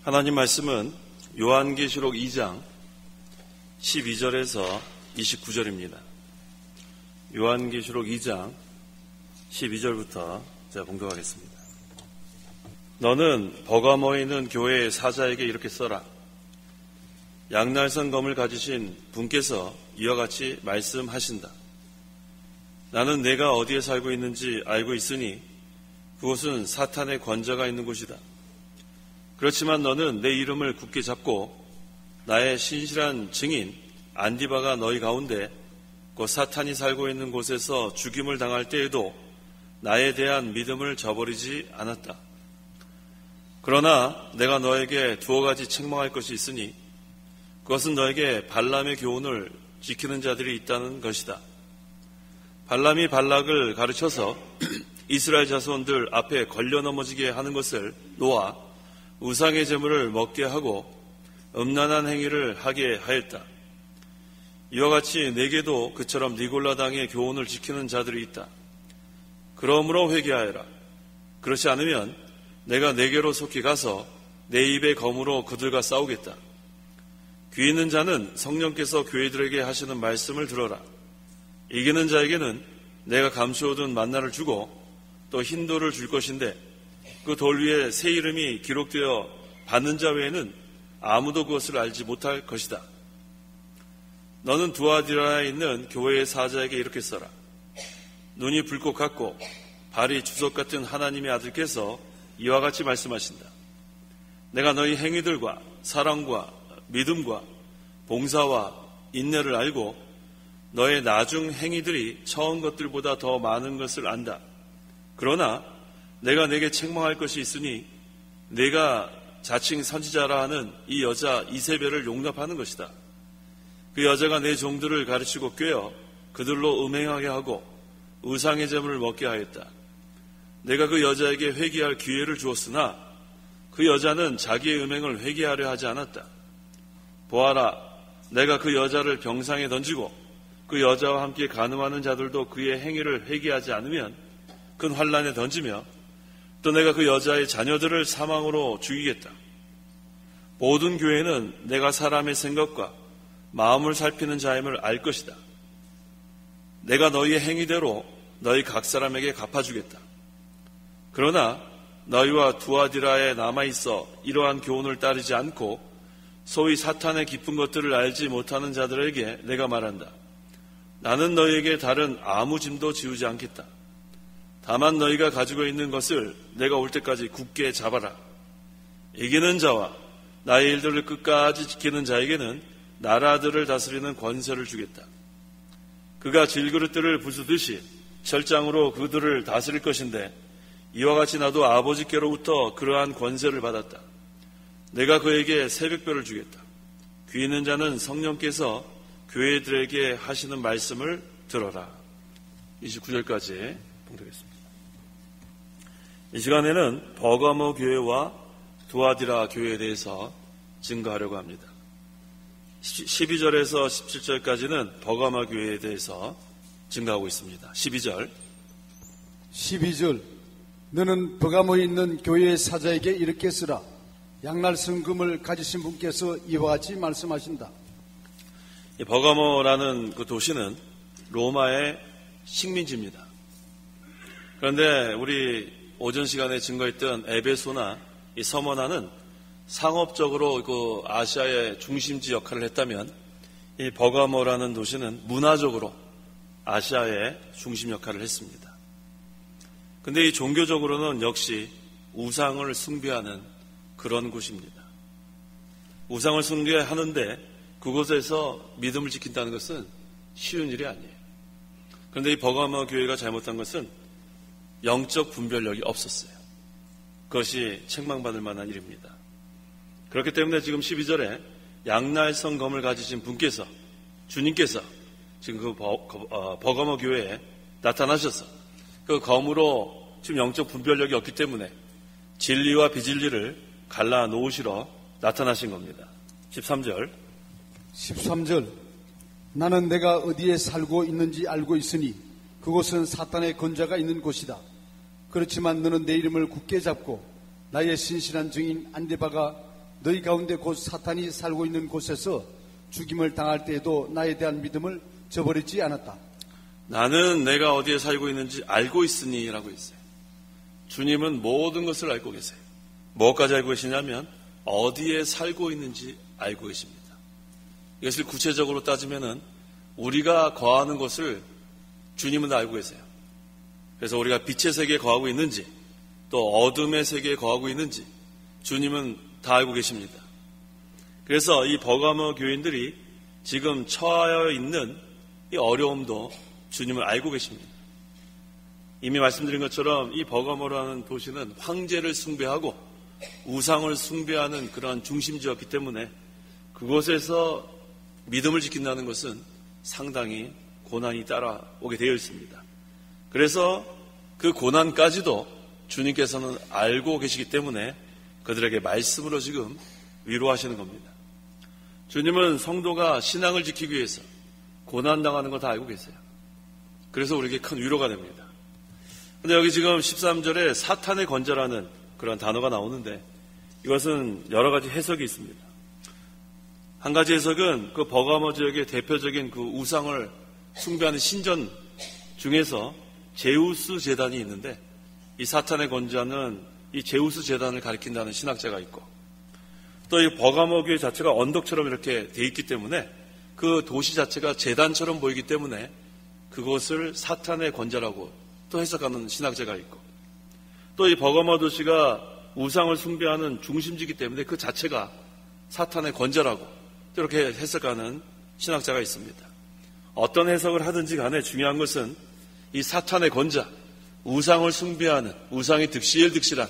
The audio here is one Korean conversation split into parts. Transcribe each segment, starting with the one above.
하나님 말씀은 요한계시록 2장 12절에서 29절입니다. 요한계시록 2장 12절부터 제가 봉독하겠습니다. 너는 버가모에 있는 교회의 사자에게 이렇게 써라. 양날선 검을 가지신 분께서 이와 같이 말씀하신다. 나는 내가 어디에 살고 있는지 알고 있으니 그곳은 사탄의 권좌가 있는 곳이다. 그렇지만 너는 내 이름을 굳게 잡고 나의 신실한 증인 안디바가 너희 가운데 곧 사탄이 살고 있는 곳에서 죽임을 당할 때에도 나에 대한 믿음을 저버리지 않았다. 그러나 내가 너에게 두어 가지 책망할 것이 있으니 그것은 너에게 발람의 교훈을 지키는 자들이 있다는 것이다. 발람이 발락을 가르쳐서 이스라엘 자손들 앞에 걸려 넘어지게 하는 것을 놓아 우상의 제물을 먹게 하고 음란한 행위를 하게 하였다. 이와 같이 내게도 그처럼 니골라 당의 교훈을 지키는 자들이 있다. 그러므로 회개하여라. 그렇지 않으면 내가 내게로 속히 가서 내 입의 검으로 그들과 싸우겠다. 귀 있는 자는 성령께서 교회들에게 하시는 말씀을 들어라. 이기는 자에게는 내가 감추어둔 만나를 주고 또 흰 돌을 줄 것인데 그 돌 위에 새 이름이 기록되어 받는 자 외에는 아무도 그것을 알지 못할 것이다. 너는 두아디라에 있는 교회의 사자에게 이렇게 써라. 눈이 불꽃 같고 발이 주석 같은 하나님의 아들께서 이와 같이 말씀하신다. 내가 너희 행위들과 사랑과 믿음과 봉사와 인내를 알고 너의 나중 행위들이 처음 것들보다 더 많은 것을 안다. 그러나 내가 내게 책망할 것이 있으니 내가 자칭 선지자라 하는 이 여자 이세벨을 용납하는 것이다. 그 여자가 내 종들을 가르치고 꿰어 그들로 음행하게 하고 우상의 제물을 먹게 하였다. 내가 그 여자에게 회개할 기회를 주었으나 그 여자는 자기의 음행을 회개하려 하지 않았다. 보아라, 내가 그 여자를 병상에 던지고 그 여자와 함께 간음하는 자들도 그의 행위를 회개하지 않으면 큰 환난에 던지며 또 내가 그 여자의 자녀들을 사망으로 죽이겠다. 모든 교회는 내가 사람의 생각과 마음을 살피는 자임을 알 것이다. 내가 너희의 행위대로 너희 각 사람에게 갚아주겠다. 그러나 너희와 두아디라에 남아있어 이러한 교훈을 따르지 않고 소위 사탄의 깊은 것들을 알지 못하는 자들에게 내가 말한다. 나는 너희에게 다른 아무 짐도 지우지 않겠다. 다만 너희가 가지고 있는 것을 내가 올 때까지 굳게 잡아라. 이기는 자와 나의 일들을 끝까지 지키는 자에게는 나라들을 다스리는 권세를 주겠다. 그가 질그릇들을 부수듯이 철장으로 그들을 다스릴 것인데 이와 같이 나도 아버지께로부터 그러한 권세를 받았다. 내가 그에게 새벽별을 주겠다. 귀 있는 자는 성령께서 교회들에게 하시는 말씀을 들어라. 29절까지 봉독했습니다. 이 시간에는 버가모 교회와 두아디라 교회에 대해서 증거하려고 합니다. 12절에서 17절까지는 버가모 교회에 대해서 증거하고 있습니다. 12절 너는 버가모에 있는 교회의 사자에게 이렇게 쓰라. 양날선 금을 가지신 분께서 이와 같이 말씀하신다. 이 버가모라는 그 도시는 로마의 식민지입니다. 그런데 우리 오전 시간에 증거했던 에베소나 이 서머나는 상업적으로 그 아시아의 중심지 역할을 했다면 이 버가모라는 도시는 문화적으로 아시아의 중심 역할을 했습니다. 근데 이 종교적으로는 역시 우상을 숭배하는 그런 곳입니다. 우상을 숭배하는데 그곳에서 믿음을 지킨다는 것은 쉬운 일이 아니에요. 그런데 이 버가모 교회가 잘못한 것은 영적 분별력이 없었어요. 그것이 책망받을 만한 일입니다. 그렇기 때문에 지금 12절에 양날선 검을 가지신 분께서, 주님께서 지금 그 버가모 교회에 나타나셔서 그 검으로 지금 영적 분별력이 없기 때문에 진리와 비진리를 갈라 놓으시러 나타나신 겁니다. 13절 나는 내가 어디에 살고 있는지 알고 있으니 그곳은 사탄의 권좌가 있는 곳이다. 그렇지만 너는 내 이름을 굳게 잡고 나의 신실한 증인 안디바가 너희 가운데 곧 사탄이 살고 있는 곳에서 죽임을 당할 때에도 나에 대한 믿음을 저버리지 않았다. 나는 내가 어디에 살고 있는지 알고 있으니 라고 했어요. 주님은 모든 것을 알고 계세요. 뭐까지 알고 계시냐면 어디에 살고 있는지 알고 계십니다. 이것을 구체적으로 따지면은 우리가 거하는 것을 주님은 다 알고 계세요. 그래서 우리가 빛의 세계에 거하고 있는지 또 어둠의 세계에 거하고 있는지 주님은 다 알고 계십니다. 그래서 이 버가모 교인들이 지금 처하여 있는 이 어려움도 주님은 알고 계십니다. 이미 말씀드린 것처럼 이 버가모라는 도시는 황제를 숭배하고 우상을 숭배하는 그런 중심지였기 때문에 그곳에서 믿음을 지킨다는 것은 상당히 고난이 따라오게 되어 있습니다. 그래서 그 고난까지도 주님께서는 알고 계시기 때문에 그들에게 말씀으로 지금 위로하시는 겁니다. 주님은 성도가 신앙을 지키기 위해서 고난당하는 거 다 알고 계세요. 그래서 우리에게 큰 위로가 됩니다. 근데 여기 지금 13절에 사탄의 권자라는 그런 단어가 나오는데 이것은 여러 가지 해석이 있습니다. 한 가지 해석은 그 버가모 지역의 대표적인 그 우상을 숭배하는 신전 중에서 제우스 제단이 있는데 이 사탄의 권자는 이 제우스 제단을 가리킨다는 신학자가 있고 또 이 버가모 교회 자체가 언덕처럼 이렇게 돼 있기 때문에 그 도시 자체가 제단처럼 보이기 때문에 그것을 사탄의 권자라고 또 해석하는 신학자가 있고 또 이 버가모 도시가 우상을 숭배하는 중심지이기 때문에 그 자체가 사탄의 권자라고 또 이렇게 해석하는 신학자가 있습니다. 어떤 해석을 하든지 간에 중요한 것은 이 사탄의 권자, 우상을 숭배하는 우상이 득실득실한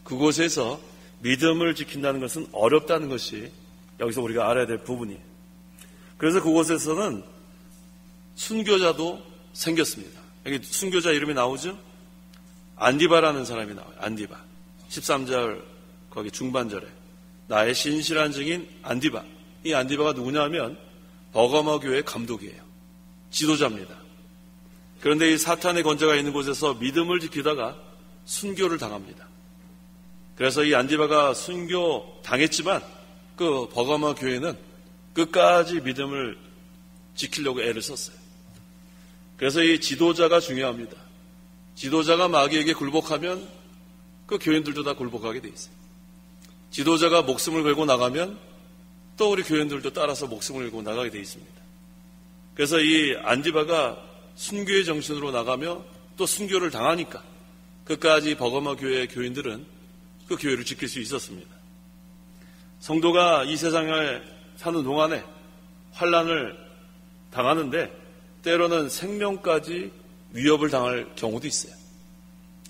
그곳에서 믿음을 지킨다는 것은 어렵다는 것이 여기서 우리가 알아야 될 부분이에요. 그래서 그곳에서는 순교자도 생겼습니다. 여기 순교자 이름이 나오죠? 안디바라는 사람이 나와요. 안디바. 13절 거기 중반절에 나의 신실한 증인 안디바. 이 안디바가 누구냐 하면 버가모 교회의 감독이에요. 지도자입니다. 그런데 이 사탄의 권자가 있는 곳에서 믿음을 지키다가 순교를 당합니다. 그래서 이 안디바가 순교 당했지만 그 버가모 교회는 끝까지 믿음을 지키려고 애를 썼어요. 그래서 이 지도자가 중요합니다. 지도자가 마귀에게 굴복하면 그 교인들도 다 굴복하게 돼 있어요. 지도자가 목숨을 걸고 나가면 또 우리 교인들도 따라서 목숨을 걸고 나가게 돼 있습니다. 그래서 이 안디바가 순교의 정신으로 나가며 또 순교를 당하니까 끝까지 버가모 교회의 교인들은 그 교회를 지킬 수 있었습니다. 성도가 이 세상에 사는 동안에 환난을 당하는데 때로는 생명까지 위협을 당할 경우도 있어요.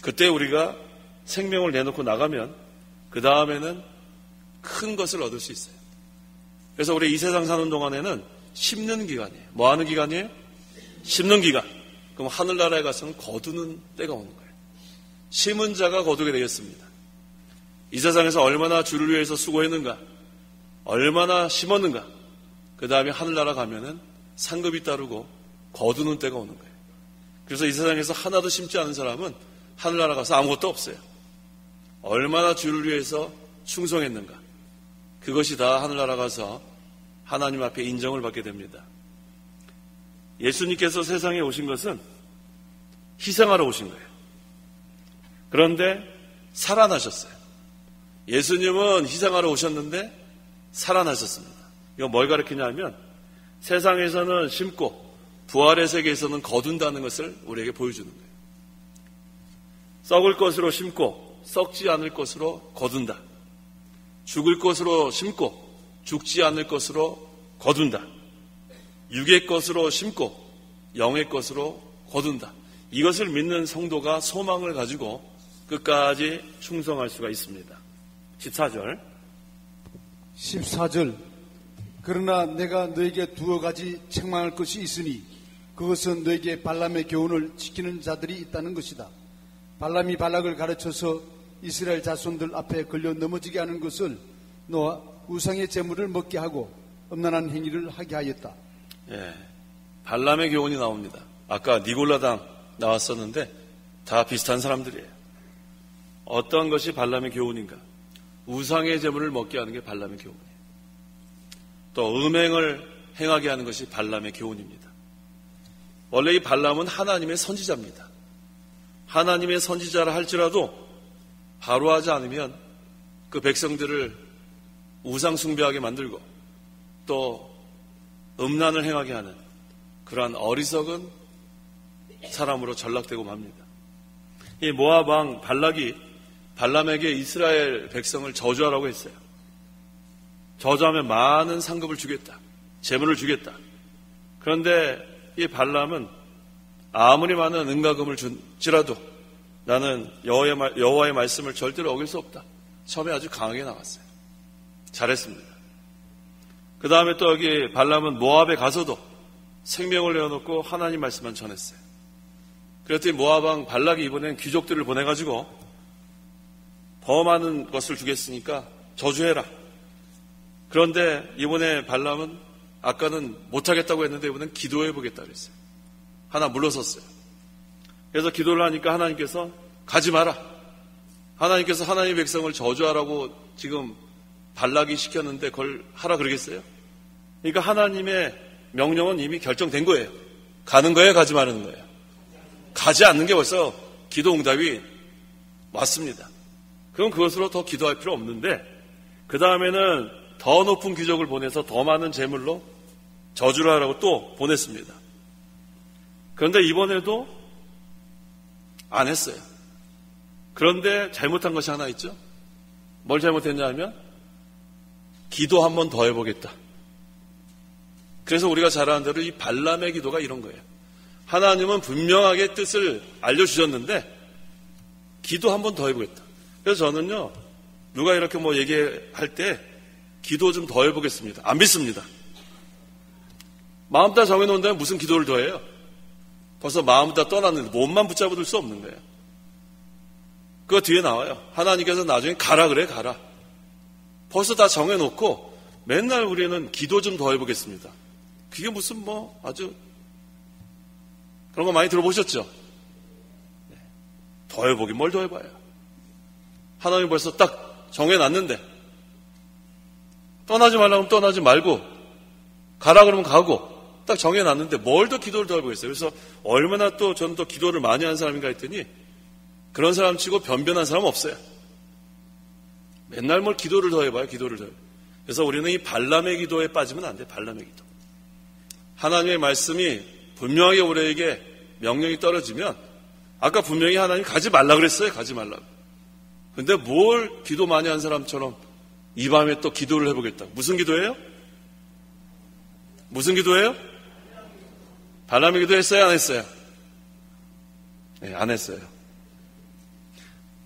그때 우리가 생명을 내놓고 나가면 그 다음에는 큰 것을 얻을 수 있어요. 그래서 우리 이 세상 사는 동안에는 심는 기간이에요. 뭐 하는 기간이에요? 심는 기간. 그럼 하늘나라에 가서는 거두는 때가 오는 거예요. 심은 자가 거두게 되겠습니다. 이 세상에서 얼마나 주를 위해서 수고했는가, 얼마나 심었는가, 그 다음에 하늘나라 가면은 상급이 따르고 거두는 때가 오는 거예요. 그래서 이 세상에서 하나도 심지 않은 사람은 하늘나라 가서 아무것도 없어요. 얼마나 주를 위해서 충성했는가, 그것이 다 하늘나라 가서 하나님 앞에 인정을 받게 됩니다. 예수님께서 세상에 오신 것은 희생하러 오신 거예요. 그런데 살아나셨어요. 예수님은 희생하러 오셨는데 살아나셨습니다. 이거 뭘 가르치냐면 세상에서는 심고 부활의 세계에서는 거둔다는 것을 우리에게 보여주는 거예요. 썩을 것으로 심고 썩지 않을 것으로 거둔다. 죽을 것으로 심고 죽지 않을 것으로 거둔다. 육의 것으로 심고 영의 것으로 거둔다. 이것을 믿는 성도가 소망을 가지고 끝까지 충성할 수가 있습니다. 14절 그러나 내가 너에게 두어 가지 책망할 것이 있으니 그것은 너에게 발람의 교훈을 지키는 자들이 있다는 것이다. 발람이 발락을 가르쳐서 이스라엘 자손들 앞에 걸려 넘어지게 하는 것을 너와 우상의 재물을 먹게 하고 음란한 행위를 하게 하였다. 예, 발람의 교훈이 나옵니다. 아까 니골라당 나왔었는데 다 비슷한 사람들이에요. 어떤 것이 발람의 교훈인가? 우상의 제물을 먹게 하는 게 발람의 교훈이에요. 또 음행을 행하게 하는 것이 발람의 교훈입니다. 원래 이 발람은 하나님의 선지자입니다. 하나님의 선지자라 할지라도 바로 하지 않으면 그 백성들을 우상 숭배하게 만들고 또 음란을 행하게 하는 그러한 어리석은 사람으로 전락되고 맙니다. 이 모압 왕 발락이 발람에게 이스라엘 백성을 저주하라고 했어요. 저주하면 많은 상급을 주겠다. 재물을 주겠다. 그런데 이 발람은 아무리 많은 은가금을 줄지라도 나는 여호와의 말씀을 절대로 어길 수 없다. 처음에 아주 강하게 나갔어요. 잘했습니다. 그 다음에 또 여기 발람은 모압에 가서도 생명을 내어놓고 하나님 말씀만 전했어요. 그랬더니 모압 왕 발락이 이번엔 귀족들을 보내가지고 더 많은 것을 주겠으니까 저주해라. 그런데 이번에 발람은 아까는 못하겠다고 했는데 이번엔 기도해보겠다 그랬어요. 하나 물러섰어요. 그래서 기도를 하니까 하나님께서 가지 마라. 하나님께서 하나님의 백성을 저주하라고 지금 발락이 시켰는데 그걸 하라 그러겠어요? 그러니까 하나님의 명령은 이미 결정된 거예요. 가는 거예요? 가지 말라는 거예요? 가지 않는 게 벌써 기도 응답이 왔습니다. 그럼 그것으로 더 기도할 필요 없는데 그 다음에는 더 높은 귀족을 보내서 더 많은 재물로 저주를 하라고 또 보냈습니다. 그런데 이번에도 안 했어요. 그런데 잘못한 것이 하나 있죠. 뭘 잘못했냐 하면 기도 한 번 더 해보겠다. 그래서 우리가 잘 아는 대로 이 발람의 기도가 이런 거예요. 하나님은 분명하게 뜻을 알려주셨는데 기도 한 번 더 해보겠다. 그래서 저는요 누가 이렇게 뭐 얘기할 때 기도 좀 더 해보겠습니다. 안 믿습니다. 마음 다 정해놓는다면 무슨 기도를 더 해요? 벌써 마음 다 떠났는데 몸만 붙잡아둘 수 없는 거예요. 그거 뒤에 나와요. 하나님께서 나중에 가라 그래 가라. 벌써 다 정해놓고 맨날 우리는 기도 좀 더 해보겠습니다. 그게 무슨 뭐 아주 그런 거 많이 들어보셨죠? 더 해보긴 뭘 더 해봐요. 하나님이 벌써 딱 정해놨는데 떠나지 말라면 떠나지 말고 가라 그러면 가고 딱 정해놨는데 뭘 더 기도를 더 해보겠어요. 그래서 얼마나 또 저는 또 기도를 많이 한 사람인가 했더니 그런 사람 치고 변변한 사람 없어요. 맨날 뭘 기도를 더 해봐요. 기도를 더 해봐요. 그래서 우리는 이 발람의 기도에 빠지면 안 돼. 발람의 기도. 하나님의 말씀이 분명하게 우리에게 명령이 떨어지면 아까 분명히 하나님 가지 말라 그랬어요. 가지 말라고. 근데 뭘 기도 많이 한 사람처럼 이 밤에 또 기도를 해보겠다. 무슨 기도예요? 무슨 기도예요? 발람의 기도 했어요? 안 했어요? 네, 안 했어요.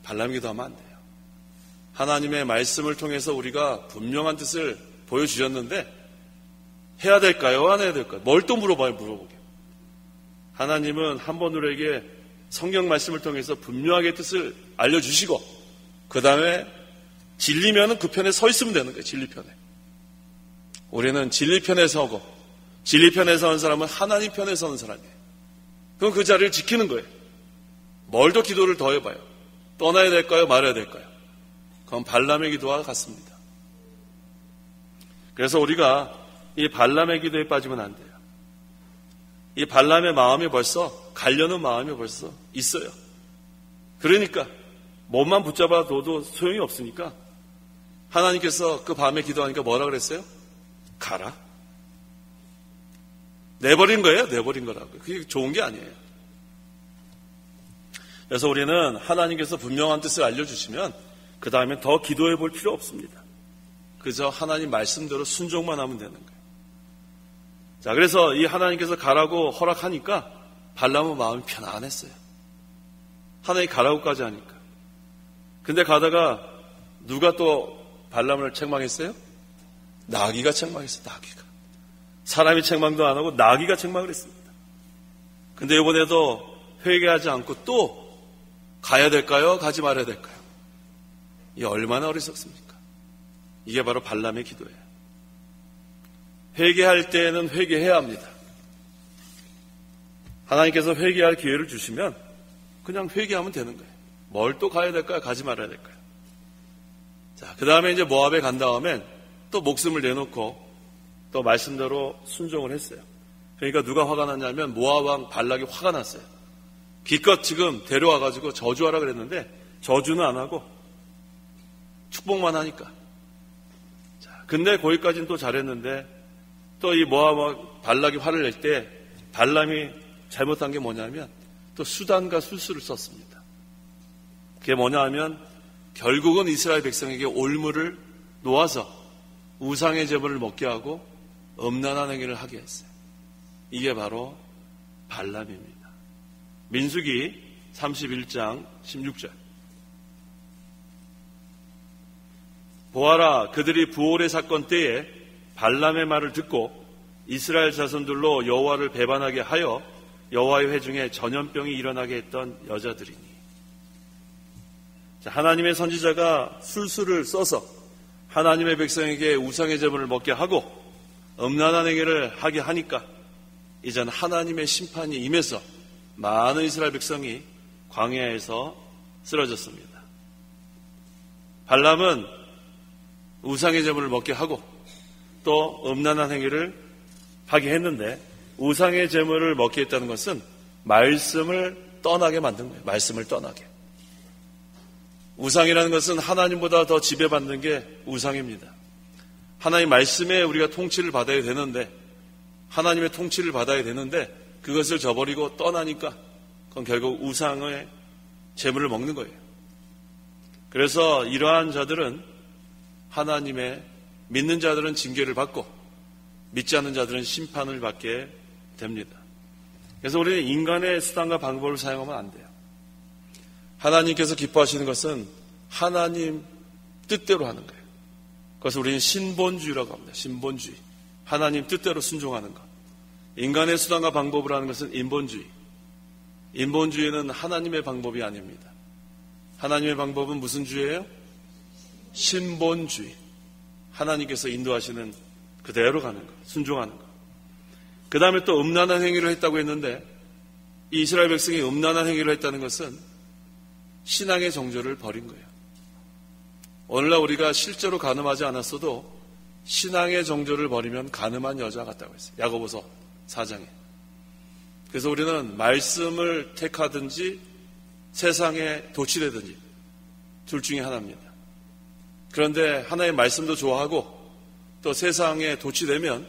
발람의 기도 하면 안 돼요. 하나님의 말씀을 통해서 우리가 분명한 뜻을 보여주셨는데 해야 될까요? 안 해야 될까요? 뭘 또 물어봐요? 물어보게. 하나님은 한 번 우리에게 성경 말씀을 통해서 분명하게 뜻을 알려주시고 그 다음에 진리면은 그 편에 서 있으면 되는 거예요. 진리 편에. 우리는 진리 편에 서고 진리 편에 서는 사람은 하나님 편에 서는 사람이에요. 그럼 그 자리를 지키는 거예요. 뭘 더 기도를 더 해봐요. 떠나야 될까요? 말아야 될까요? 그건 발람의 기도와 같습니다. 그래서 우리가 이 발람의 기도에 빠지면 안 돼요. 이 발람의 마음이 벌써 가려는 마음이 벌써 있어요. 그러니까 몸만 붙잡아둬도 소용이 없으니까 하나님께서 그 밤에 기도하니까 뭐라 그랬어요? 가라. 내버린 거예요. 내버린 거라고. 그게 좋은 게 아니에요. 그래서 우리는 하나님께서 분명한 뜻을 알려주시면 그 다음에 더 기도해 볼 필요 없습니다. 그저 하나님 말씀대로 순종만 하면 되는 거예요. 자, 그래서 이 하나님께서 가라고 허락하니까 발람은 마음이 편안했어요. 하나님이 가라고까지 하니까. 근데 가다가 누가 또 발람을 책망했어요? 나귀가 책망했어요. 나귀가. 사람이 책망도 안 하고 나귀가 책망을 했습니다. 근데 이번에도 회개하지 않고 또 가야 될까요? 가지 말아야 될까요? 이게 얼마나 어리석습니까? 이게 바로 발람의 기도예요. 회개할 때에는 회개해야 합니다. 하나님께서 회개할 기회를 주시면 그냥 회개하면 되는 거예요. 뭘 또 가야 될까요? 가지 말아야 될까요? 자, 그 다음에 이제 모압에 간 다음엔 또 목숨을 내놓고 또 말씀대로 순종을 했어요. 그러니까 누가 화가 났냐면 모압 왕 발락이 화가 났어요. 기껏 지금 데려와가지고 저주하라 그랬는데 저주는 안 하고 축복만 하니까. 자, 근데 거기까지는 또 잘했는데 또 이 모압 왕 발락이 화를 낼 때 발람이 잘못한 게 뭐냐면 또 수단과 술수를 썼습니다. 그게 뭐냐 하면 결국은 이스라엘 백성에게 올무를 놓아서 우상의 제물을 먹게 하고 음란한 행위를 하게 했어요. 이게 바로 발람입니다. 민수기 31장 16절. 보아라, 그들이 부올의 사건 때에 발람의 말을 듣고 이스라엘 자손들로 여호와를 배반하게 하여 여호와의 회중에 전염병이 일어나게 했던 여자들이니. 자, 하나님의 선지자가 술수를 써서 하나님의 백성에게 우상의 제물을 먹게 하고 음란한 행위를 하게 하니까 이젠 하나님의 심판이 임해서 많은 이스라엘 백성이 광야에서 쓰러졌습니다. 발람은 우상의 제물을 먹게 하고 또 음란한 행위를 하게 했는데 우상의 제물을 먹게 했다는 것은 말씀을 떠나게 만든 거예요. 말씀을 떠나게. 우상이라는 것은 하나님보다 더 지배받는 게 우상입니다. 하나님 말씀에 우리가 통치를 받아야 되는데 하나님의 통치를 받아야 되는데 그것을 저버리고 떠나니까 그건 결국 우상의 제물을 먹는 거예요. 그래서 이러한 자들은 하나님의 믿는 자들은 징계를 받고 믿지 않는 자들은 심판을 받게 됩니다. 그래서 우리는 인간의 수단과 방법을 사용하면 안 돼요. 하나님께서 기뻐하시는 것은 하나님 뜻대로 하는 거예요. 그것을 우리는 신본주의라고 합니다. 신본주의. 하나님 뜻대로 순종하는 것. 인간의 수단과 방법을 하는 것은 인본주의. 인본주의는 하나님의 방법이 아닙니다. 하나님의 방법은 무슨 주의예요? 신본주의. 하나님께서 인도하시는 그대로 가는 것, 순종하는 것. 그 다음에 또 음란한 행위를 했다고 했는데 이 이스라엘 백성이 음란한 행위를 했다는 것은 신앙의 정조를 버린 거예요. 오늘날 우리가 실제로 간음하지 않았어도 신앙의 정조를 버리면 간음한 여자 같다고 했어요. 야고보서 4장에. 그래서 우리는 말씀을 택하든지 세상에 도취되든지 둘 중에 하나입니다. 그런데 하나의 말씀도 좋아하고 또 세상에 도취되면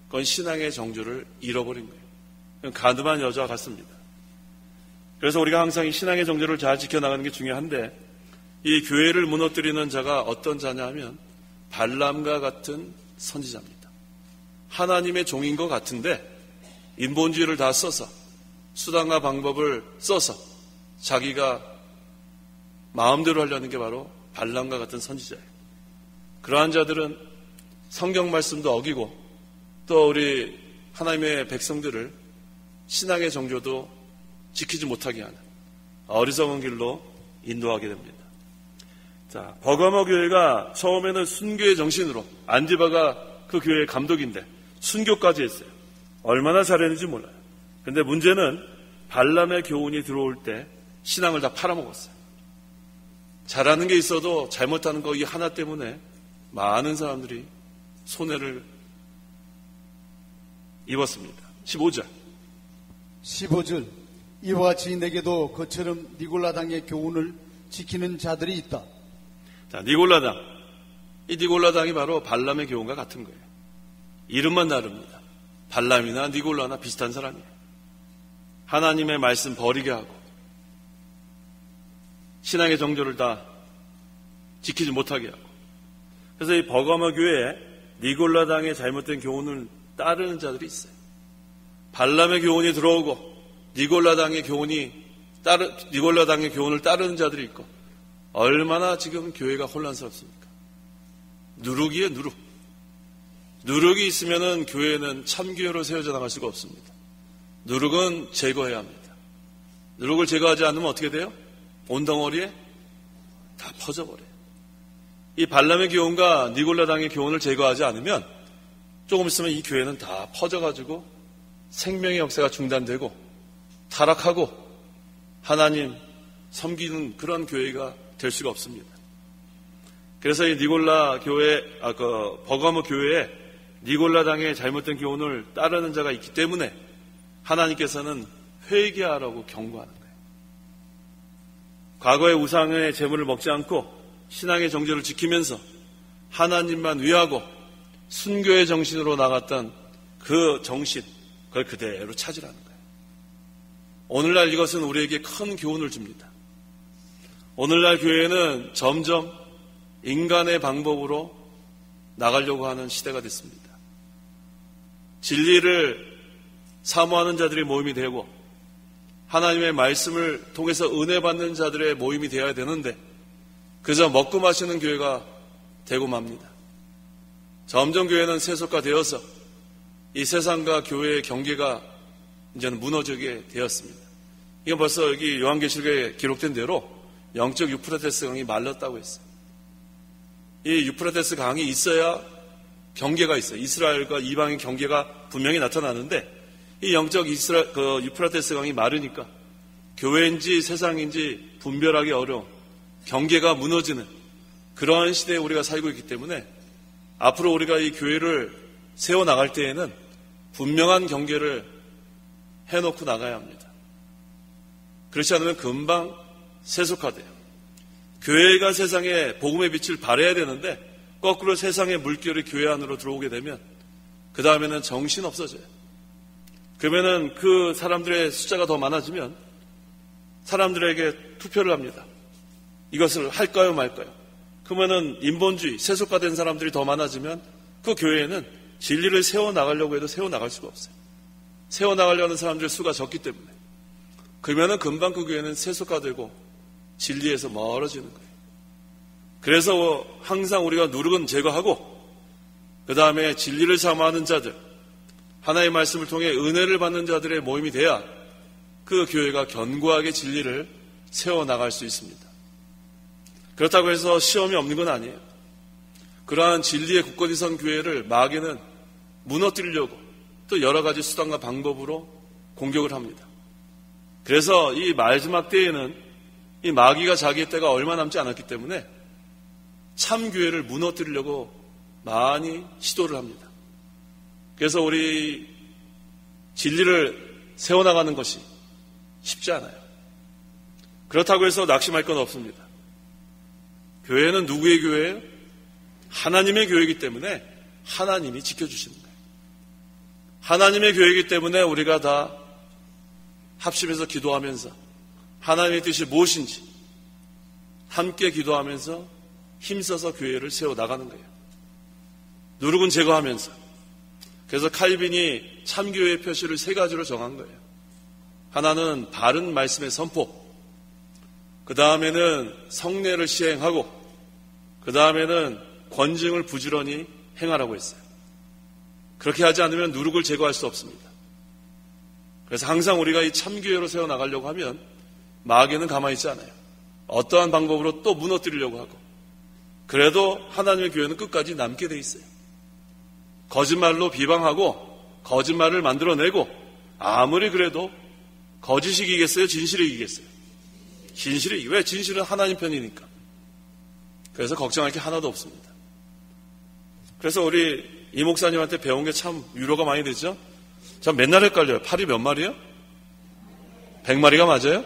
그건 신앙의 정조를 잃어버린 거예요. 간음한 여자와 같습니다. 그래서 우리가 항상 이 신앙의 정조를 잘 지켜나가는 게 중요한데 이 교회를 무너뜨리는 자가 어떤 자냐 하면 발람과 같은 선지자입니다. 하나님의 종인 것 같은데 인본주의를 다 써서 수단과 방법을 써서 자기가 마음대로 하려는 게 바로 발람과 같은 선지자예요. 그러한 자들은 성경 말씀도 어기고 또 우리 하나님의 백성들을 신앙의 정조도 지키지 못하게 하는 어리석은 길로 인도하게 됩니다. 자, 버가모 교회가 처음에는 순교의 정신으로 안디바가 그 교회의 감독인데 순교까지 했어요. 얼마나 잘했는지 몰라요. 근데 문제는 발람의 교훈이 들어올 때 신앙을 다 팔아먹었어요. 잘하는 게 있어도 잘못하는 거 이 하나 때문에 많은 사람들이 손해를 입었습니다. 15절 이와 같이 내게도 그처럼 니골라당의 교훈을 지키는 자들이 있다. 자, 니골라당. 이 니골라당이 바로 발람의 교훈과 같은 거예요. 이름만 다릅니다. 발람이나 니골라나 비슷한 사람이에요. 하나님의 말씀 버리게 하고 신앙의 정조를 다 지키지 못하게 하고. 그래서 이 버가모 교회에 니골라당의 잘못된 교훈을 따르는 자들이 있어요. 발람의 교훈이 들어오고 니골라당의 교훈을 따르는 자들이 있고 얼마나 지금 교회가 혼란스럽습니까? 누룩이에요, 누룩. 누룩이 있으면은 교회는 참교회로 세워져 나갈 수가 없습니다. 누룩은 제거해야 합니다. 누룩을 제거하지 않으면 어떻게 돼요? 온 덩어리에 다 퍼져버려요. 이 발람의 교훈과 니골라당의 교훈을 제거하지 않으면 조금 있으면 이 교회는 다 퍼져가지고 생명의 역사가 중단되고 타락하고 하나님 섬기는 그런 교회가 될 수가 없습니다. 그래서 이 니골라 교회, 버가모 교회에 니골라당의 잘못된 교훈을 따르는 자가 있기 때문에 하나님께서는 회개하라고 경고하는 거예요. 과거의 우상의 재물을 먹지 않고 신앙의 정죄를 지키면서 하나님만 위하고 순교의 정신으로 나갔던 그 정신, 그걸 그대로 찾으라는 거예요. 오늘날 이것은 우리에게 큰 교훈을 줍니다. 오늘날 교회는 점점 인간의 방법으로 나가려고 하는 시대가 됐습니다. 진리를 사모하는 자들의 모임이 되고 하나님의 말씀을 통해서 은혜 받는 자들의 모임이 되어야 되는데 그저 먹고 마시는 교회가 되고 맙니다. 점점 교회는 세속화되어서 이 세상과 교회의 경계가 이제는 무너지게 되었습니다. 이건 벌써 여기 요한계시록에 기록된 대로 영적 유프라테스 강이 말랐다고 했어요. 이 유프라테스 강이 있어야 경계가 있어요. 이스라엘과 이방의 경계가 분명히 나타나는데 이 영적 유프라테스 강이 마르니까 교회인지 세상인지 분별하기 어려운 경계가 무너지는 그러한 시대에 우리가 살고 있기 때문에 앞으로 우리가 이 교회를 세워나갈 때에는 분명한 경계를 해놓고 나가야 합니다. 그렇지 않으면 금방 세속화돼요. 교회가 세상에 복음의 빛을 발해야 되는데 거꾸로 세상의 물결이 교회 안으로 들어오게 되면 그 다음에는 정신 없어져요. 그러면은 그 사람들의 숫자가 더 많아지면 사람들에게 투표를 합니다. 이것을 할까요 말까요? 그러면은 인본주의, 세속화된 사람들이 더 많아지면 그 교회에는 진리를 세워나가려고 해도 세워나갈 수가 없어요. 세워나가려는 사람들의 수가 적기 때문에. 그러면은 금방 그 교회는 세속화되고 진리에서 멀어지는 거예요. 그래서 항상 우리가 누룩은 제거하고 그 다음에 진리를 사모하는 자들, 하나님의 말씀을 통해 은혜를 받는 자들의 모임이 돼야 그 교회가 견고하게 진리를 세워나갈 수 있습니다. 그렇다고 해서 시험이 없는 건 아니에요. 그러한 진리의 굳건히 선 교회를 마귀는 무너뜨리려고 또 여러 가지 수단과 방법으로 공격을 합니다. 그래서 이 마지막 때에는 이 마귀가 자기의 때가 얼마 남지 않았기 때문에 참 교회를 무너뜨리려고 많이 시도를 합니다. 그래서 우리 진리를 세워나가는 것이 쉽지 않아요. 그렇다고 해서 낙심할 건 없습니다. 교회는 누구의 교회예요? 하나님의 교회이기 때문에 하나님이 지켜주시는 거예요. 하나님의 교회이기 때문에 우리가 다 합심해서 기도하면서 하나님의 뜻이 무엇인지 함께 기도하면서 힘써서 교회를 세워나가는 거예요. 누룩은 제거하면서. 그래서 칼빈이 참교회의 표시를 세 가지로 정한 거예요. 하나는 바른 말씀의 선포, 그 다음에는 성례를 시행하고 그 다음에는 권징을 부지런히 행하라고 했어요. 그렇게 하지 않으면 누룩을 제거할 수 없습니다. 그래서 항상 우리가 이 참교회로 세워나가려고 하면 마귀는 가만히 있지 않아요. 어떠한 방법으로 또 무너뜨리려고 하고 그래도 하나님의 교회는 끝까지 남게 돼 있어요. 거짓말로 비방하고 거짓말을 만들어내고 아무리 그래도 거짓이 이기겠어요? 진실이 이기겠어요? 진실이 이기고 왜? 진실은 하나님 편이니까. 그래서 걱정할 게 하나도 없습니다. 그래서 우리 이 목사님한테 배운 게 참 위로가 많이 되죠? 전 맨날 헷갈려요. 팔이 몇 마리요? 100마리가 맞아요?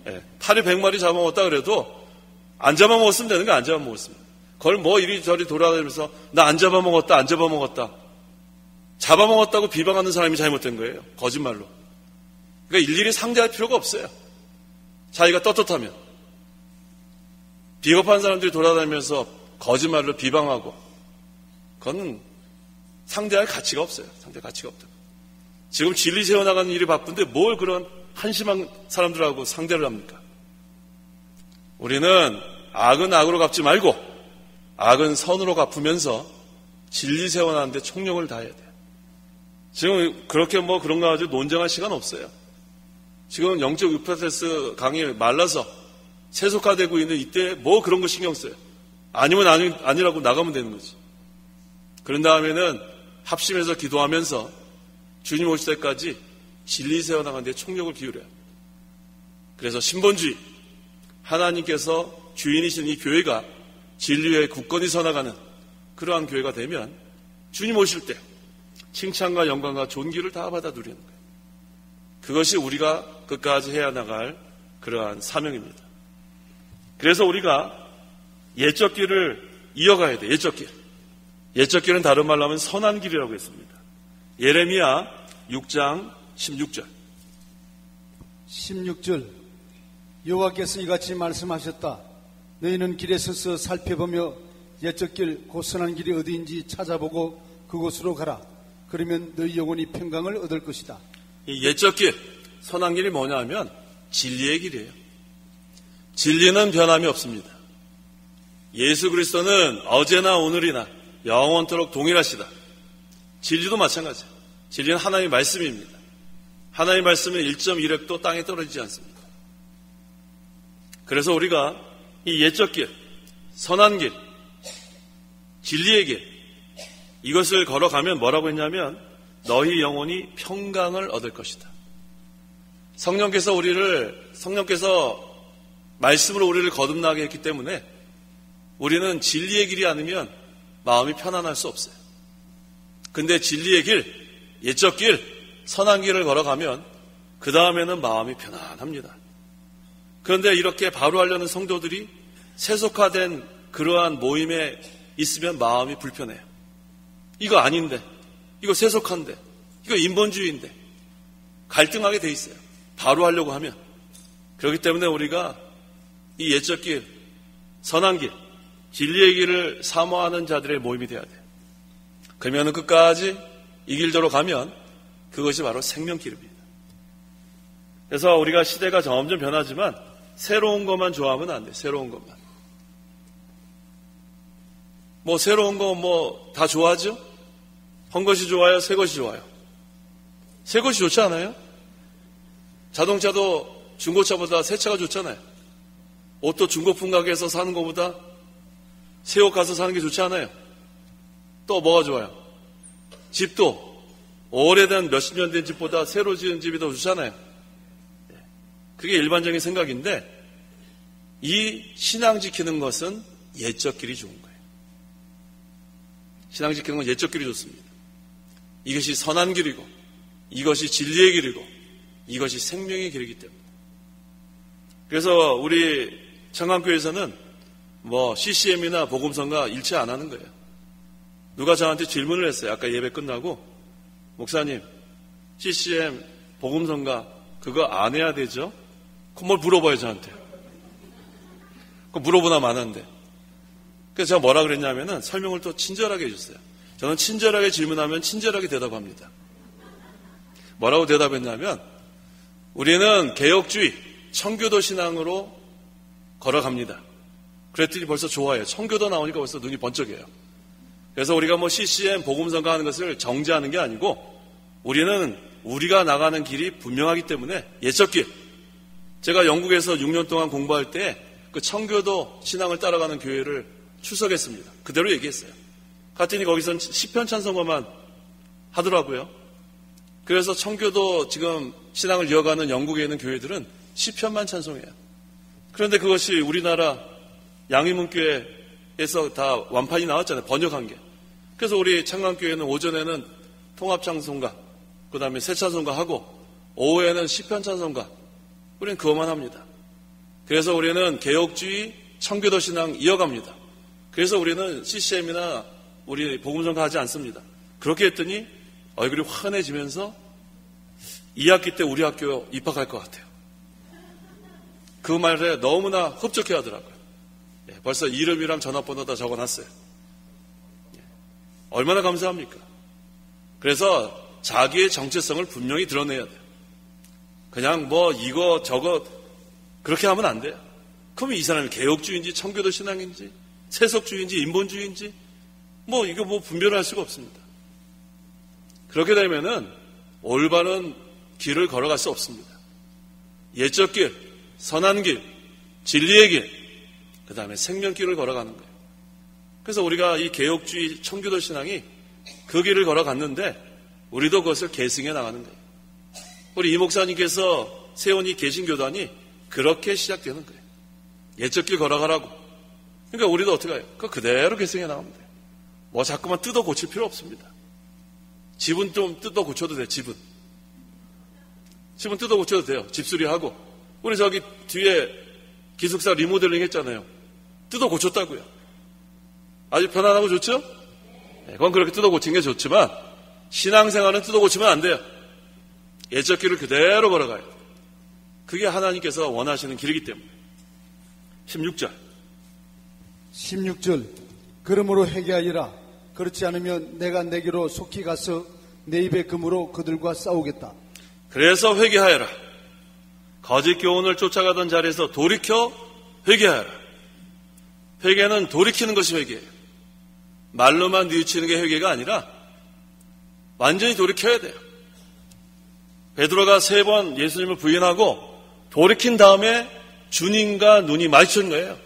네. 팔이 100마리 잡아먹었다 그래도 안 잡아먹었으면 되는 거 안 잡아먹었습니다. 그걸 뭐 이리저리 돌아다니면서 나 안 잡아먹었다 안 잡아먹었다 잡아먹었다고 비방하는 사람이 잘못된 거예요. 거짓말로. 그러니까 일일이 상대할 필요가 없어요. 자기가 떳떳하면. 비겁한 사람들이 돌아다니면서 거짓말로 비방하고 그건 상대할 가치가 없어요. 상대할 가치가 없다. 지금 진리 세워나가는 일이 바쁜데 뭘 그런 한심한 사람들하고 상대를 합니까? 우리는 악은 악으로 갚지 말고 악은 선으로 갚으면서 진리 세워나가는데 총력을 다해야 돼요. 지금 그렇게 뭐 그런 거 가지고 논쟁할 시간 없어요. 지금 영적 유프라테스 강이 말라서 세속화되고 있는 이때 뭐 그런 거 신경 써요. 아니면 아니라고 나가면 되는 거지. 그런 다음에는 합심해서 기도하면서 주님 오실 때까지 진리 세워나가는 데 총력을 기울여요. 그래서 신본주의, 하나님께서 주인이신 이 교회가 진리에 굳건히 서나가는 그러한 교회가 되면 주님 오실 때 칭찬과 영광과 존귀를 다 받아 누리는 거예요. 그것이 우리가 끝까지 해야 나갈 그러한 사명입니다. 그래서 우리가 옛적 길을 이어가야 돼. 옛적 길. 옛적 길은 다른 말로 하면 선한 길이라고 했습니다. 예레미야 6장 16절. 16절. 여호와께서 이같이 말씀하셨다. 너희는 길에 서서 살펴보며 옛적 길 곧 선한 길이 어디인지 찾아보고 그곳으로 가라. 그러면 너희 영혼이 평강을 얻을 것이다. 이 옛적 길, 선한 길이 뭐냐 하면 진리의 길이에요. 진리는 변함이 없습니다. 예수 그리스도는 어제나 오늘이나 영원토록 동일하시다. 진리도 마찬가지예요. 진리는 하나님의 말씀입니다. 하나님의 말씀은 1.1획도 땅에 떨어지지 않습니다. 그래서 우리가 이 옛적 길, 선한 길, 진리의 길, 이것을 걸어가면 뭐라고 했냐면 너희 영혼이 평강을 얻을 것이다. 성령께서 말씀으로 우리를 거듭나게 했기 때문에 우리는 진리의 길이 아니면 마음이 편안할 수 없어요. 근데 진리의 길, 옛적 길, 선한 길을 걸어가면 그 다음에는 마음이 편안합니다. 그런데 이렇게 바로 하려는 성도들이 세속화된 그러한 모임에 있으면 마음이 불편해요. 이거 아닌데, 이거 세속한데, 이거 인본주의인데 갈등하게 돼 있어요. 바로 하려고 하면. 그렇기 때문에 우리가 이 옛적 길, 선한 길, 진리의 길을 사모하는 자들의 모임이 되어야 돼요. 그러면 끝까지 이 길대로 가면 그것이 바로 생명길입니다. 그래서 우리가 시대가 점점 변하지만 새로운 것만 좋아하면 안 돼요. 새로운 것만. 새로운 거 다 좋아하죠? 한 것이 좋아요? 새 것이 좋아요? 새 것이 좋지 않아요? 자동차도 중고차보다 새 차가 좋잖아요. 옷도 중고품 가게에서 사는 것보다 새 옷 가서 사는 게 좋지 않아요? 또 뭐가 좋아요? 집도 오래된 몇십 년 된 집보다 새로 지은 집이 더 좋잖아요. 그게 일반적인 생각인데 이 신앙 지키는 것은 옛적 길이 좋은 거예요. 신앙 지키는 건 옛적 길이 좋습니다. 이것이 선한 길이고 이것이 진리의 길이고 이것이 생명의 길이기 때문에. 그래서 우리 청강교회에서는 CCM이나 복음성가 일치 안 하는 거예요. 누가 저한테 질문을 했어요. 아까 예배 끝나고 목사님 CCM 복음성가 그거 안 해야 되죠? 그럼 뭘 물어봐요 저한테. 그거 물어보나 마는데. 그래서 제가 뭐라 그랬냐면은 설명을 또 친절하게 해줬어요. 저는 친절하게 질문하면 친절하게 대답합니다. 뭐라고 대답했냐면 우리는 개혁주의, 청교도 신앙으로 걸어갑니다. 그랬더니 벌써 좋아해요. 청교도 나오니까 벌써 눈이 번쩍해요. 그래서 우리가 CCM 복음성가 하는 것을 정죄하는 게 아니고 우리는 우리가 나가는 길이 분명하기 때문에 옛적 길. 제가 영국에서 6년 동안 공부할 때 그 청교도 신앙을 따라가는 교회를 출석했습니다. 그대로 얘기했어요. 갔더니 거기선 시편 찬송가만 하더라고요. 그래서 청교도 지금 신앙을 이어가는 영국에 있는 교회들은 시편만 찬송해요. 그런데 그것이 우리나라 양희문교회에서 다 완판이 나왔잖아요. 번역한 게. 그래서 우리 창강교회는 오전에는 통합찬송가, 그 다음에 새찬송가 하고 오후에는 시편 찬송가. 우리는 그것만 합니다. 그래서 우리는 개혁주의 청교도 신앙 이어갑니다. 그래서 우리는 CCM이나 우리 복음성가 하지 않습니다. 그렇게 했더니 얼굴이 환해지면서 2학기 때 우리 학교 입학할 것 같아요. 그 말에 너무나 흡족해 하더라고요. 벌써 이름이랑 전화번호 다 적어놨어요. 얼마나 감사합니까? 그래서 자기의 정체성을 분명히 드러내야 돼요. 그냥 이거 저거 그렇게 하면 안 돼요. 그러면 이 사람이 개혁주의인지 청교도 신앙인지 세속주의인지 인본주의인지 이거 분별할 수가 없습니다. 그렇게 되면은 올바른 길을 걸어갈 수 없습니다. 옛적 길, 선한 길, 진리의 길, 그 다음에 생명길을 걸어가는 거예요. 그래서 우리가 이 개혁주의 청교도 신앙이 그 길을 걸어갔는데 우리도 그것을 계승해 나가는 거예요. 우리 이 목사님께서 세운 이 개신교단이 그렇게 시작되는 거예요. 옛적 길 걸어가라고. 그러니까 우리도 어떻게 해요? 그거 그대로 계승해 나가면 돼요. 뭐 자꾸만 뜯어 고칠 필요 없습니다. 집은 좀 뜯어 고쳐도 돼요. 집은 뜯어 고쳐도 돼요. 집수리하고. 우리 저기 뒤에 기숙사 리모델링 했잖아요. 뜯어 고쳤다고요. 아주 편안하고 좋죠? 네, 그건 그렇게 뜯어 고친 게 좋지만 신앙생활은 뜯어 고치면 안 돼요. 옛적 길을 그대로 걸어가요. 그게 하나님께서 원하시는 길이기 때문에. 16절 그러므로 회개하리라. 그렇지 않으면 내가 내게로 속히 가서 내 입의 금으로 그들과 싸우겠다. 그래서 회개하여라. 거짓 교훈을 쫓아가던 자리에서 돌이켜 회개하여라. 회개는 돌이키는 것이 회개예요. 말로만 뉘우치는 게 회개가 아니라 완전히 돌이켜야 돼요. 베드로가 3번 예수님을 부인하고 돌이킨 다음에 주님과 눈이 마주친 거예요.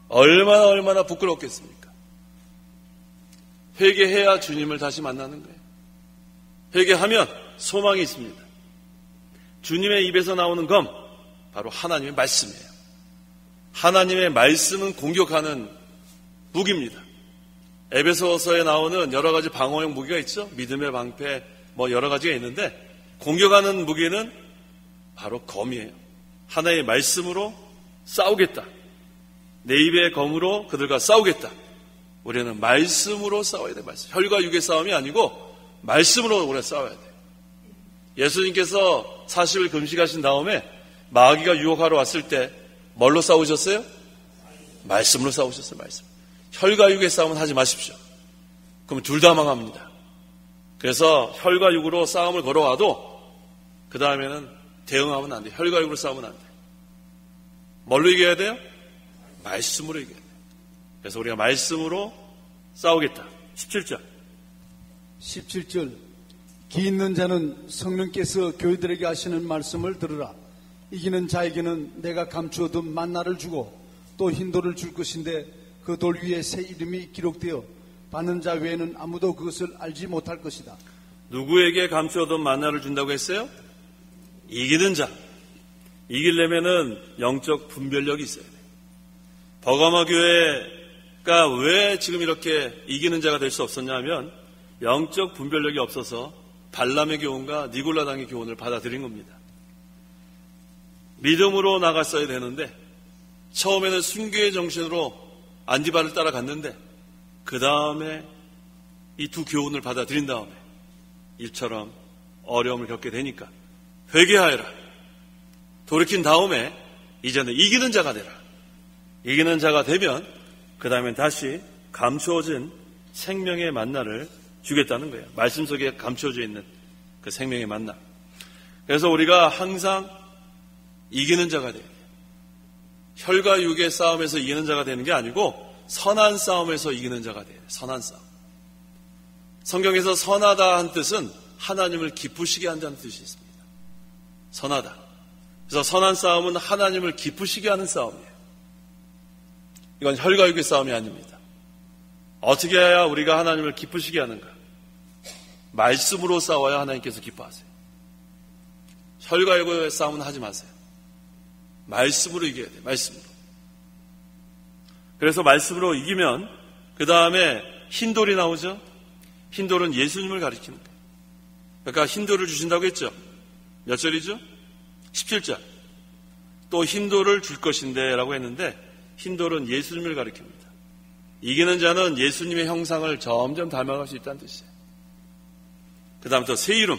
얼마나 부끄럽겠습니까? 회개해야 주님을 다시 만나는 거예요. 회개하면 소망이 있습니다. 주님의 입에서 나오는 검, 바로 하나님의 말씀이에요. 하나님의 말씀은 공격하는 무기입니다. 에베소서에 나오는 여러 가지 방어용 무기가 있죠. 믿음의 방패, 뭐 여러 가지가 있는데 공격하는 무기는 바로 검이에요. 하나의 말씀으로 싸우겠다. 내 입의 검으로 그들과 싸우겠다. 우리는 말씀으로 싸워야 돼. 말씀. 혈과 육의 싸움이 아니고 말씀으로 우리가 싸워야 돼. 예수님께서 40일 금식하신 다음에 마귀가 유혹하러 왔을 때 뭘로 싸우셨어요? 말씀으로 싸우셨어요. 말씀. 혈과 육의 싸움은 하지 마십시오. 그럼 둘 다 망합니다. 그래서 혈과 육으로 싸움을 걸어와도 그 다음에는 대응하면 안 돼요. 혈과 육으로 싸우면 안 돼요. 뭘로 이겨야 돼요? 말씀으로 이겨야 돼요. 그래서 우리가 말씀으로 싸우겠다. 17절 기 있는 자는 성령께서 교회들에게 하시는 말씀을 들으라. 이기는 자에게는 내가 감추어둔 만나를 주고 또 흰 돌을 줄 것인데 그 돌 위에 새 이름이 기록되어 받는 자 외에는 아무도 그것을 알지 못할 것이다. 누구에게 감추어둔 만나를 준다고 했어요? 이기는 자. 이기려면은 영적 분별력이 있어야 돼요. 버가마 교회가 왜 지금 이렇게 이기는 자가 될 수 없었냐면 영적 분별력이 없어서 발람의 교훈과 니골라당의 교훈을 받아들인 겁니다. 믿음으로 나갔어야 되는데 처음에는 순교의 정신으로 안디바를 따라갔는데 그 다음에 이 두 교훈을 받아들인 다음에 이처럼 어려움을 겪게 되니까 회개하여라. 돌이킨 다음에 이제는 이기는 자가 되라. 이기는 자가 되면 그 다음엔 다시 감추어진 생명의 만나를 주겠다는 거예요. 말씀 속에 감추어져 있는 그 생명의 만나. 그래서 우리가 항상 이기는 자가 돼요. 혈과 육의 싸움에서 이기는 자가 되는 게 아니고 선한 싸움에서 이기는 자가 돼요. 선한 싸움. 성경에서 선하다 한 뜻은 하나님을 기쁘시게 한다는 뜻이 있습니다. 선하다. 그래서 선한 싸움은 하나님을 기쁘시게 하는 싸움이에요. 이건 혈과 육의 싸움이 아닙니다. 어떻게 해야 우리가 하나님을 기쁘시게 하는가? 말씀으로 싸워야 하나님께서 기뻐하세요. 혈과 육의 싸움은 하지 마세요. 말씀으로 이겨야 돼요. 말씀으로. 그래서 말씀으로 이기면 그 다음에 흰돌이 나오죠. 흰돌은 예수님을 가리키는 거예요. 그러니까 흰돌을 주신다고 했죠. 몇 절이죠? 17절. 또 흰돌을 줄 것인데 라고 했는데 흰돌은 예수님을 가리킵니다. 이기는 자는 예수님의 형상을 점점 닮아갈 수 있다는 뜻이에요. 그 다음부터 새 이름.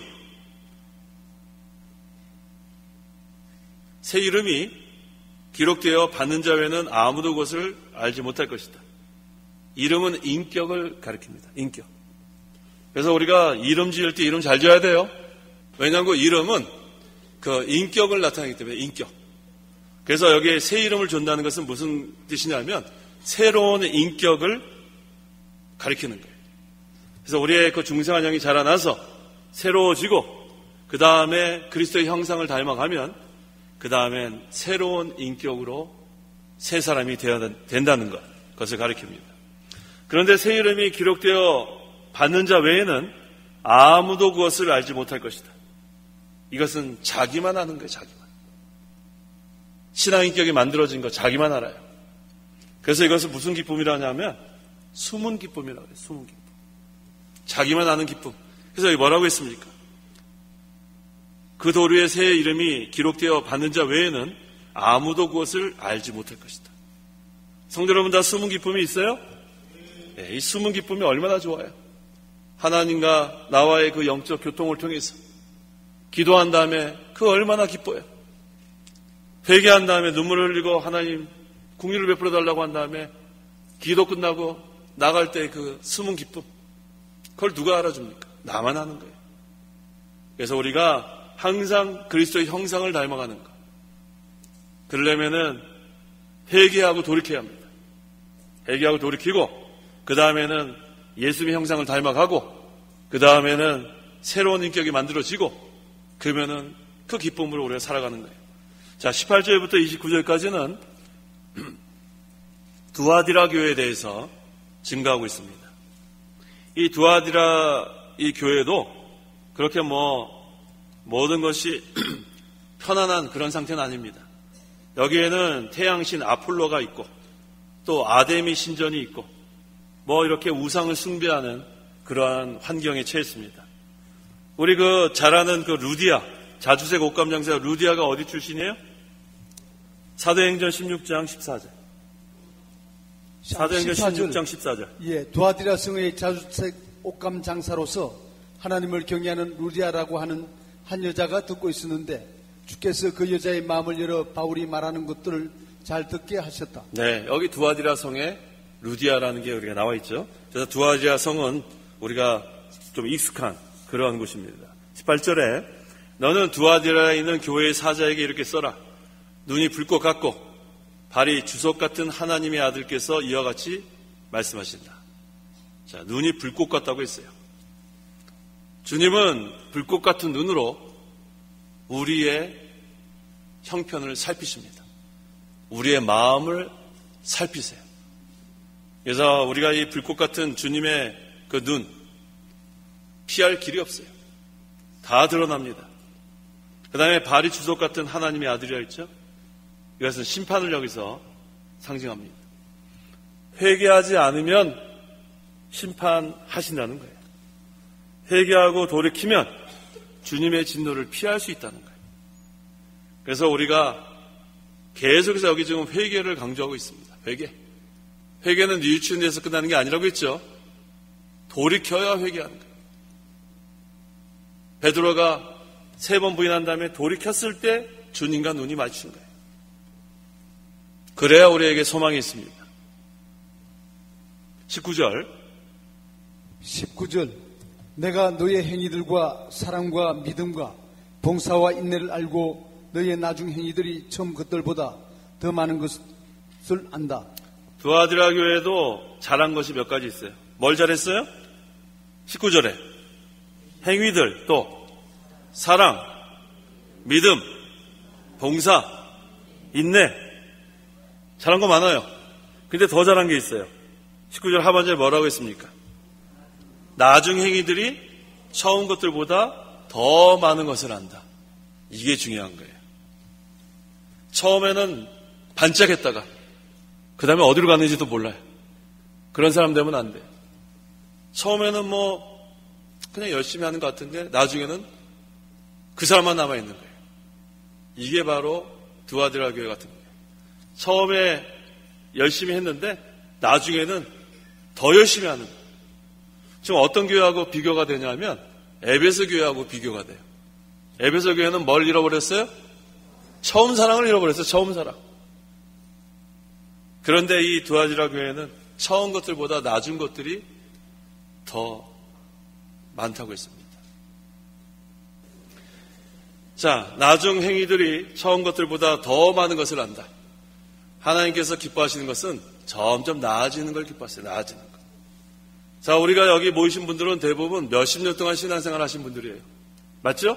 새 이름이 기록되어 받는 자 외에는 아무도 그것을 알지 못할 것이다. 이름은 인격을 가리킵니다. 인격. 그래서 우리가 이름 지을 때 이름 잘 지어야 돼요. 왜냐하면 그 이름은 그 인격을 나타내기 때문에 인격. 그래서 여기에 새 이름을 준다는 것은 무슨 뜻이냐면 새로운 인격을 가리키는 거예요. 그래서 우리의 그 중생한 영이 자라나서 새로워지고 그 다음에 그리스도의 형상을 닮아가면 그 다음엔 새로운 인격으로 새 사람이 되어야 된다는 것, 그것을 가리킵니다. 그런데 새 이름이 기록되어 받는 자 외에는 아무도 그것을 알지 못할 것이다. 이것은 자기만 아는 거예요. 자기만. 신앙 인격이 만들어진 거 자기만 알아요. 그래서 이것을 무슨 기쁨이라 하냐면 숨은 기쁨이라고 해요. 숨은 기쁨. 자기만 아는 기쁨. 그래서 여기 뭐라고 했습니까? 그 도리의 새 이름이 기록되어 받는 자 외에는 아무도 그것을 알지 못할 것이다. 성도 여러분, 다 숨은 기쁨이 있어요? 네, 이 숨은 기쁨이 얼마나 좋아요. 하나님과 나와의 그 영적 교통을 통해서 기도한 다음에 그 얼마나 기뻐요. 회개한 다음에 눈물을 흘리고 하나님 긍휼을 베풀어 달라고 한 다음에 기도 끝나고 나갈 때 그 숨은 기쁨, 그걸 누가 알아줍니까? 나만 아는 거예요. 그래서 우리가 항상 그리스도의 형상을 닮아가는 것, 그러려면은 회개하고 돌이켜야 합니다. 회개하고 돌이키고 그 다음에는 예수님의 형상을 닮아가고 그 다음에는 새로운 인격이 만들어지고 그러면은 그 기쁨으로 우리가 살아가는 거예요. 자, 18절부터 29절까지는 두아디라 교회에 대해서 증거하고 있습니다. 이 두아디라 이 교회도 그렇게 모든 것이 편안한 그런 상태는 아닙니다. 여기에는 태양신 아폴로가 있고 또 아데미 신전이 있고 이렇게 우상을 숭배하는 그러한 환경에 처했습니다. 우리 잘 아는 루디아, 자주색 옷감 장사 루디아가 어디 출신이에요? 사도행전 16장 14절. 사도행전 16장 14절. 예, 두아디라 성의 자주색 옷감 장사로서 하나님을 경외하는 루디아라고 하는 한 여자가 듣고 있었는데 주께서 그 여자의 마음을 열어 바울이 말하는 것들을 잘 듣게 하셨다. 네, 여기 두아디라 성에 루디아라는 게 우리가 나와 있죠. 그래서 두아디라 성은 우리가 좀 익숙한 그러한 곳입니다. 18절에 너는 두아디라에 있는 교회의 사자에게 이렇게 써라. 눈이 불꽃 같고 발이 주석 같은 하나님의 아들께서 이와 같이 말씀하신다. 자, 눈이 불꽃 같다고 했어요. 주님은 불꽃 같은 눈으로 우리의 형편을 살피십니다. 우리의 마음을 살피세요. 그래서 우리가 이 불꽃 같은 주님의 그 눈, 피할 길이 없어요. 다 드러납니다. 그 다음에 발이 주석 같은 하나님의 아들이라 했죠. 이것은 심판을 여기서 상징합니다. 회개하지 않으면 심판하신다는 거예요. 회개하고 돌이키면 주님의 진노를 피할 수 있다는 거예요. 그래서 우리가 계속해서 여기 지금 회개를 강조하고 있습니다. 회개는 뉘우치는 데서 끝나는 게 아니라고 했죠. 돌이켜야 회개하는 거예요. 베드로가 3번 부인한 다음에 돌이켰을 때 주님과 눈이 마주친 거예요. 그래야 우리에게 소망이 있습니다. 19절 내가 너의 행위들과 사랑과 믿음과 봉사와 인내를 알고 너의 나중 행위들이 처음 것들보다 더 많은 것을 안다. 두아디라 교회도 잘한 것이 몇 가지 있어요. 뭘 잘했어요? 19절에 행위들, 또 사랑, 믿음, 봉사, 인내, 잘한 거 많아요. 근데 더 잘한 게 있어요. 19절 하반절에 뭐라고 했습니까? 나중 행위들이 처음 것들보다 더 많은 것을 안다. 이게 중요한 거예요. 처음에는 반짝했다가 그 다음에 어디로 갔는지도 몰라요. 그런 사람 되면 안 돼요. 처음에는 그냥 열심히 하는 것 같은데 나중에는 그 사람만 남아있는 거예요. 이게 바로 두아디라 교회 같은 거예요. 처음에 열심히 했는데 나중에는 더 열심히 하는 거예요. 지금 어떤 교회하고 비교가 되냐면 에베소 교회하고 비교가 돼요. 에베소 교회는 뭘 잃어버렸어요? 처음 사랑을 잃어버렸어요. 처음 사랑. 그런데 이 두아디라 교회는 처음 것들보다 낮은 것들이 더 많다고 했습니다. 자, 나중 행위들이 처음 것들보다 더 많은 것을 안다. 하나님께서 기뻐하시는 것은 점점 나아지는 걸 기뻐하세요. 나아지는 것. 자, 우리가 여기 모이신 분들은 대부분 몇십 년 동안 신앙생활 하신 분들이에요. 맞죠?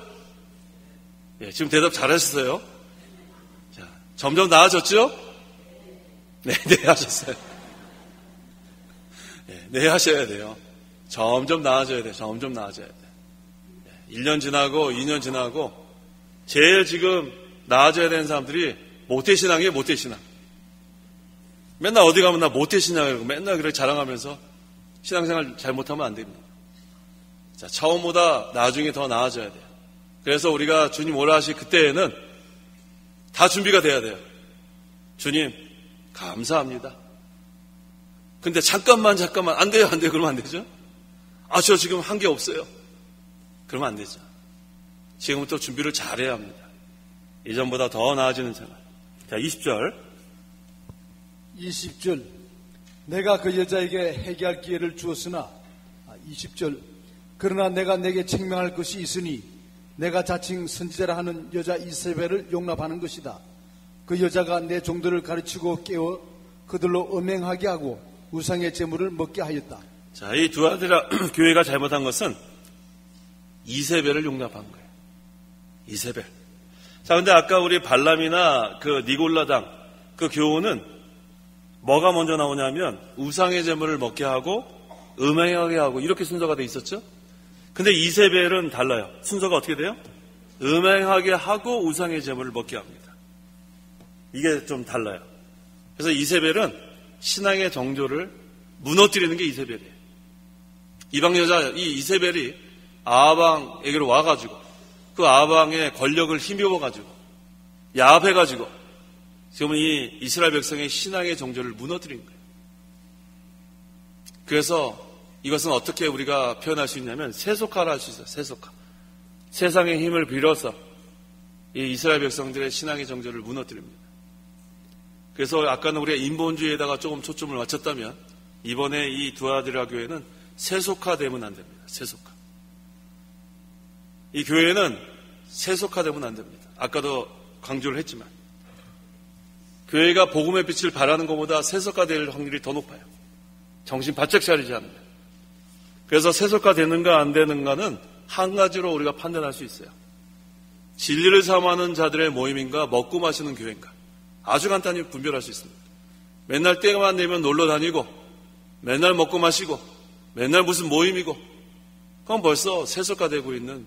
예, 지금 대답 잘하셨어요. 자, 점점 나아졌죠? 네, 하셨어요. 네, 하셔야 돼요. 점점 나아져야 돼요. 점점 나아져야 돼요. 1년 지나고 2년 지나고 제일 지금 나아져야 되는 사람들이 모태신앙이에요. 모태신앙. 맨날 어디 가면 나 모태신앙 이러고 맨날 그렇게 자랑하면서 신앙생활 잘못하면 안 됩니다. 자, 처음보다 나중에 더 나아져야 돼요. 그래서 우리가 주님 오라 하실 그때에는 다 준비가 돼야 돼요. 주님, 감사합니다. 근데 잠깐만, 안 돼요. 그러면 안 되죠? 저 지금 한 게 없어요. 그러면 안 되죠. 지금부터 준비를 잘해야 합니다. 이전보다 더 나아지는 생활. 자, 20절. 내가 그 여자에게 회개할 기회를 주었으나 20절. 그러나 내가 내게 책명할 것이 있으니 내가 자칭 선지자라 하는 여자 이세벨을 용납하는 것이다. 그 여자가 내 종들을 가르치고 깨워 그들로 음행하게 하고 우상의 제물을 먹게 하였다. 자, 이 두아디라 교회가 잘못한 것은 이세벨을 용납한 거예요. 이세벨. 자, 근데 아까 우리 발람이나 그 니골라당 그 교훈은 뭐가 먼저 나오냐면 우상의 제물을 먹게 하고 음행하게 하고 이렇게 순서가 돼 있었죠. 근데 이세벨은 달라요. 순서가 어떻게 돼요? 음행하게 하고 우상의 제물을 먹게 합니다. 이게 좀 달라요. 그래서 이세벨은 신앙의 정조를 무너뜨리는 게 이세벨이에요. 이방 여자 이 이세벨이 아방에게로 와가지고 그 아방의 권력을 힘입어가지고 야합해가지고 지금은 이 이스라엘 백성의 신앙의 정조를 무너뜨린 거예요. 그래서 이것은 어떻게 우리가 표현할 수 있냐면 세속화를 할 수 있어요. 세속화. 세상의 힘을 빌어서 이 이스라엘 백성들의 신앙의 정조를 무너뜨립니다. 그래서 아까는 우리가 인본주의에다가 조금 초점을 맞췄다면 이번에 이 두아디라 교회는 세속화되면 안 됩니다. 세속화. 이 교회는 세속화되면 안 됩니다. 아까도 강조를 했지만 교회가 복음의 빛을 발하는 것보다 세속화될 확률이 더 높아요. 정신 바짝 차리지 않으면. 그래서 세속화되는가 안 되는가는 한 가지로 우리가 판단할 수 있어요. 진리를 삼하는 자들의 모임인가 먹고 마시는 교회인가. 아주 간단히 분별할 수 있습니다. 맨날 때만 되면 놀러 다니고 맨날 먹고 마시고 맨날 무슨 모임이고 그건 벌써 세속화되고 있는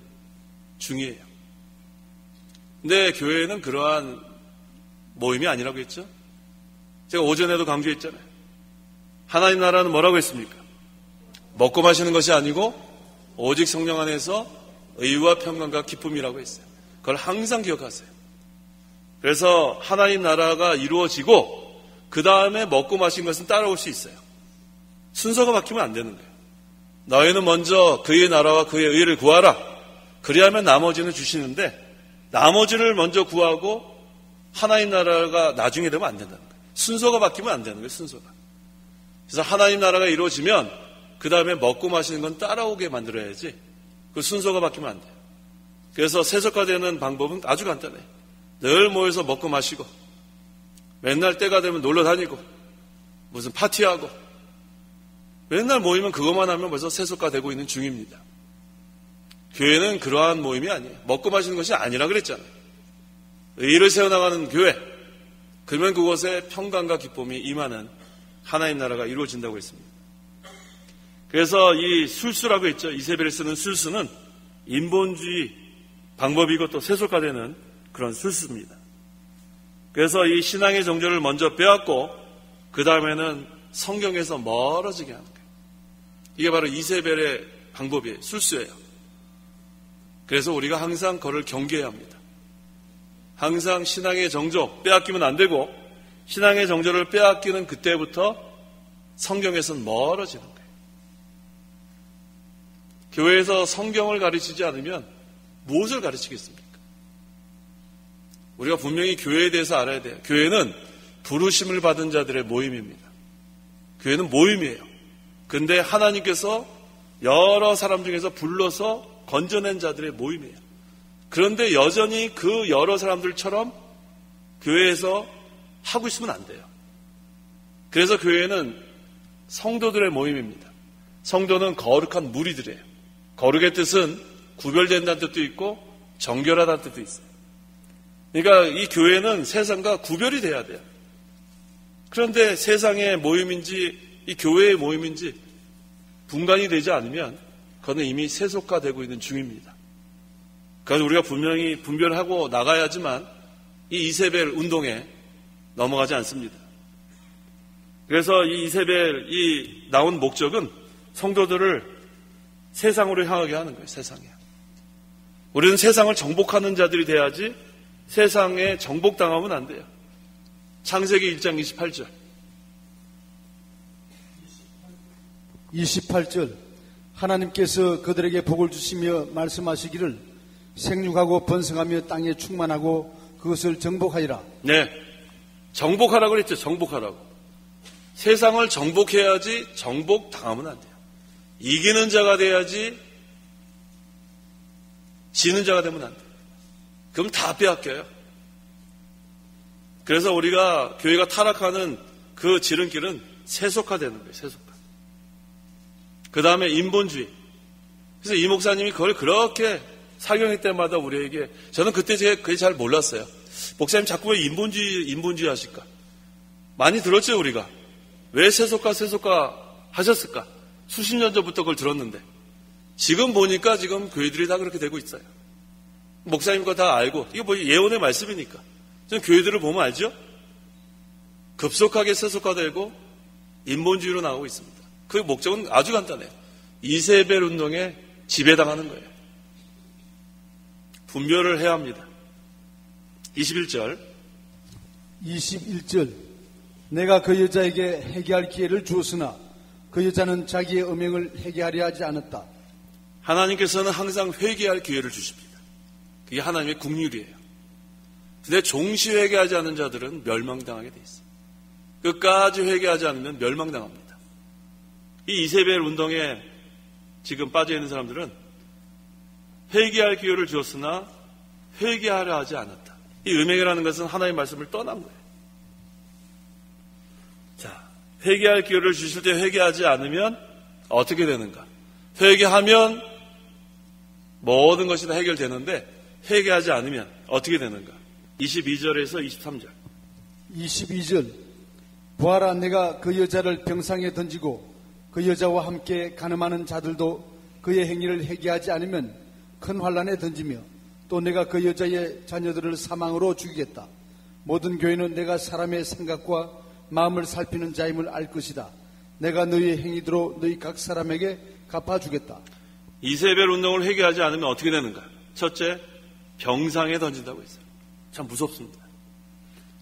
중이에요. 근데 교회는 그러한 모임이 아니라고 했죠. 제가 오전에도 강조했잖아요. 하나님 나라는 뭐라고 했습니까? 먹고 마시는 것이 아니고 오직 성령 안에서 의와 평강과 기쁨이라고 했어요. 그걸 항상 기억하세요. 그래서 하나님 나라가 이루어지고 그 다음에 먹고 마신 것은 따라올 수 있어요. 순서가 바뀌면 안 되는 거예요. 너희는 먼저 그의 나라와 그의 의를 구하라. 그리하면 나머지는 주시는데 나머지를 먼저 구하고 하나님 나라가 나중에 되면 안 된다는 거예요. 순서가 바뀌면 안 되는 거예요. 순서가. 그래서 하나님 나라가 이루어지면 그 다음에 먹고 마시는 건 따라오게 만들어야지 그 순서가 바뀌면 안 돼요. 그래서 세속화되는 방법은 아주 간단해요. 늘 모여서 먹고 마시고 맨날 때가 되면 놀러 다니고 무슨 파티하고 맨날 모이면 그것만 하면 벌써 세속화되고 있는 중입니다. 교회는 그러한 모임이 아니에요. 먹고 마시는 것이 아니라 그랬잖아요. 의를 세워나가는 교회. 그러면 그곳에 평강과 기쁨이 임하는 하나님 나라가 이루어진다고 했습니다. 그래서 이 술수라고 했죠. 이세벨이 쓰는 술수는 인본주의 방법이고 또 세속화되는 그런 술수입니다. 그래서 이 신앙의 정조를 먼저 빼앗고 그 다음에는 성경에서 멀어지게 하는 거예요. 이게 바로 이세벨의 방법이에요. 술수예요. 그래서 우리가 항상 그를 경계해야 합니다. 항상 신앙의 정조 빼앗기면 안 되고 신앙의 정조를 빼앗기는 그때부터 성경에서는 멀어지는 거예요. 교회에서 성경을 가르치지 않으면 무엇을 가르치겠습니까? 우리가 분명히 교회에 대해서 알아야 돼요. 교회는 부르심을 받은 자들의 모임입니다. 교회는 모임이에요. 근데 하나님께서 여러 사람 중에서 불러서 건져낸 자들의 모임이에요. 그런데 여전히 그 여러 사람들처럼 교회에서 하고 있으면 안 돼요. 그래서 교회는 성도들의 모임입니다. 성도는 거룩한 무리들이에요. 거룩의 뜻은 구별된다는 뜻도 있고 정결하다는 뜻도 있어요. 그러니까 이 교회는 세상과 구별이 돼야 돼요. 그런데 세상의 모임인지 이 교회의 모임인지 분간이 되지 않으면 그건 이미 세속화되고 있는 중입니다. 그래서 우리가 분명히 분별하고 나가야지만 이 이세벨 운동에 넘어가지 않습니다. 그래서 이 이세벨이 나온 목적은 성도들을 세상으로 향하게 하는 거예요. 세상에. 우리는 세상을 정복하는 자들이 돼야지 세상에 정복당하면 안 돼요. 창세기 1장 28절. 28절. 하나님께서 그들에게 복을 주시며 말씀하시기를 생육하고 번성하며 땅에 충만하고 그것을 정복하리라. 네. 정복하라고 그랬죠. 정복하라고. 세상을 정복해야지 정복당하면 안 돼요. 이기는 자가 돼야지 지는 자가 되면 안 돼요. 그럼 다 빼앗겨요. 그래서 우리가 교회가 타락하는 그 지름길은 세속화되는 거예요. 세속화. 그 다음에 인본주의. 그래서 이 목사님이 그걸 그렇게 사경회 때마다 우리에게, 저는 그때 그게 잘 몰랐어요. 목사님 자꾸 왜 인본주의 하실까? 많이 들었죠, 우리가. 왜 세속화 하셨을까? 수십 년 전부터 그걸 들었는데, 지금 보니까 지금 교회들이 다 그렇게 되고 있어요. 목사님 거 다 알고, 이게 뭐 예언의 말씀이니까. 저는 교회들을 보면 알죠? 급속하게 세속화되고 인본주의로 나오고 있습니다. 그 목적은 아주 간단해요. 이세벨 운동에 지배당하는 거예요. 분별을 해야 합니다. 21절. 내가 그 여자에게 회개할 기회를 주었으나 그 여자는 자기의 음행을 회개하려 하지 않았다. 하나님께서는 항상 회개할 기회를 주십니다. 그게 하나님의 긍휼이에요. 근데 종시 회개하지 않은 자들은 멸망당하게 돼 있어요. 끝까지 회개하지 않으면 멸망당합니다. 이 이세벨 운동에 지금 빠져있는 사람들은 회개할 기회를 주었으나 회개하려 하지 않았다. 이 음행이라는 것은 하나님의 말씀을 떠난 거예요. 자, 회개할 기회를 주실 때 회개하지 않으면 어떻게 되는가? 회개하면 모든 것이 다 해결되는데 회개하지 않으면 어떻게 되는가? 22절에서 23절. 22절. 보아라, 내가 그 여자를 병상에 던지고 그 여자와 함께 간음하는 자들도 그의 행위를 회개하지 않으면 큰 환란에 던지며 또 내가 그 여자의 자녀들을 사망으로 죽이겠다. 모든 교회는 내가 사람의 생각과 마음을 살피는 자임을 알 것이다. 내가 너희의 행위대로 너희 각 사람에게 갚아주겠다. 이세벨 운동을 회개하지 않으면 어떻게 되는가? 첫째, 병상에 던진다고 했어요. 참 무섭습니다.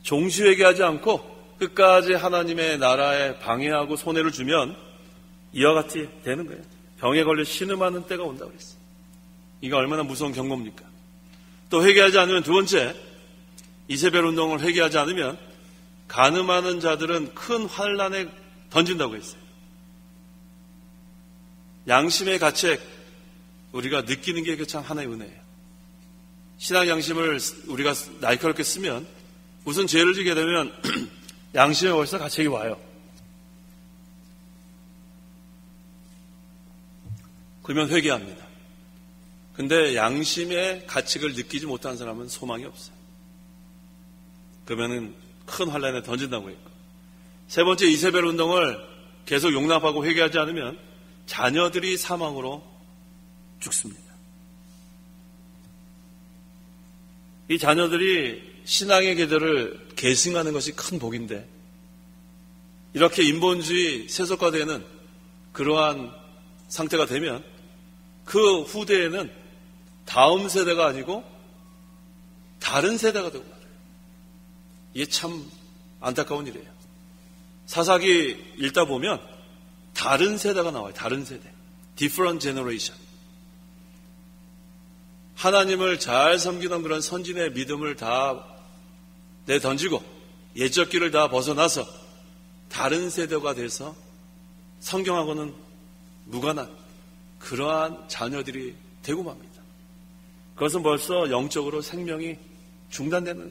종시 회개하지 않고 끝까지 하나님의 나라에 방해하고 손해를 주면 이와 같이 되는 거예요. 병에 걸려 신음하는 때가 온다고 그랬어요. 이거 얼마나 무서운 경고입니까? 또 회개하지 않으면 두 번째, 이세벨 운동을 회개하지 않으면 간음하는 자들은 큰 환란에 던진다고 했어요. 양심의 가책, 우리가 느끼는 게 참 하나의 은혜예요. 신앙 양심을 우리가 날카롭게 쓰면 무슨 죄를 지게 되면 양심에 벌써 가책이 와요. 그러면 회개합니다. 근데 양심의 가책을 느끼지 못한 사람은 소망이 없어요. 그러면은 큰 환란에 던진다고 했고, 세 번째, 이세벨 운동을 계속 용납하고 회개하지 않으면 자녀들이 사망으로 죽습니다. 이 자녀들이 신앙의 계절을 계승하는 것이 큰 복인데, 이렇게 인본주의 세속화되는 그러한 상태가 되면 그 후대에는 다음 세대가 아니고 다른 세대가 되고 말아요. 이게 참 안타까운 일이에요. 사사기 읽다 보면 다른 세대가 나와요. 다른 세대. Different generation. 하나님을 잘 섬기던 그런 선진의 믿음을 다 내던지고 옛적 길을 다 벗어나서 다른 세대가 돼서 성경하고는 무관한 그러한 자녀들이 되고 맙니다. 그것은 벌써 영적으로 생명이 중단되는,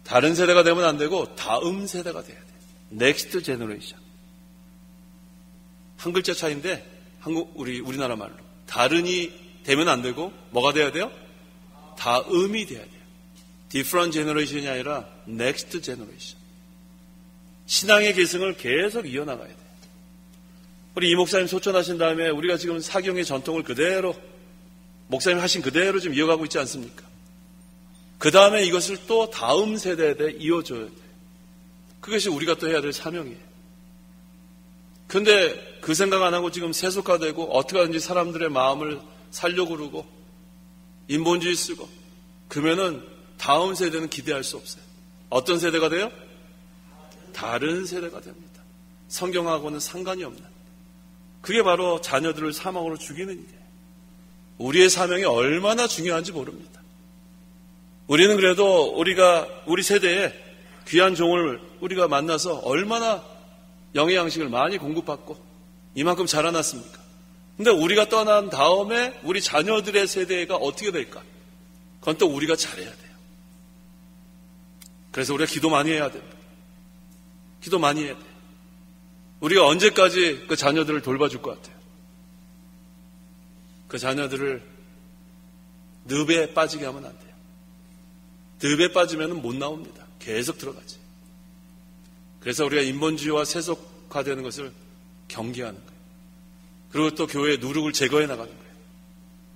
다른 세대가 되면 안 되고 다음 세대가 돼야 돼요. Next generation. 한 글자 차이인데 우리나라 말로 다른이 되면 안 되고 뭐가 돼야 돼요? 다음이 돼야 돼요. Different generation이 아니라 Next generation. 신앙의 계승을 계속 이어나가야 돼요. 우리 이 목사님 소천하신 다음에 우리가 지금 사경의 전통을 그대로 목사님 하신 그대로 좀 이어가고 있지 않습니까? 그 다음에 이것을 또 다음 세대에 이어줘야 돼요. 그것이 우리가 또 해야 될 사명이에요. 근데 그 생각 안 하고 지금 세속화되고 어떻게 하든지 사람들의 마음을 살려고 그러고 인본주의 쓰고 그러면은 다음 세대는 기대할 수 없어요. 어떤 세대가 돼요? 다른 세대가 됩니다. 성경하고는 상관이 없는. 그게 바로 자녀들을 사망으로 죽이는 일이에요. 우리의 사명이 얼마나 중요한지 모릅니다. 우리는 그래도 우리 세대에 귀한 종을 우리가 만나서 얼마나 영의 양식을 많이 공급받고 이만큼 자라났습니까? 근데 우리가 떠난 다음에 우리 자녀들의 세대가 어떻게 될까? 그건 또 우리가 잘해야 돼요. 그래서 우리가 기도 많이 해야 됩니다. 기도 많이 해야 돼요. 우리가 언제까지 그 자녀들을 돌봐줄 것 같아요? 그 자녀들을 늪에 빠지게 하면 안 돼요. 늪에 빠지면 못 나옵니다. 계속 들어가지. 그래서 우리가 인본주의와 세속화되는 것을 경계하는 거예요. 그리고 또 교회의 누룩을 제거해 나가는 거예요.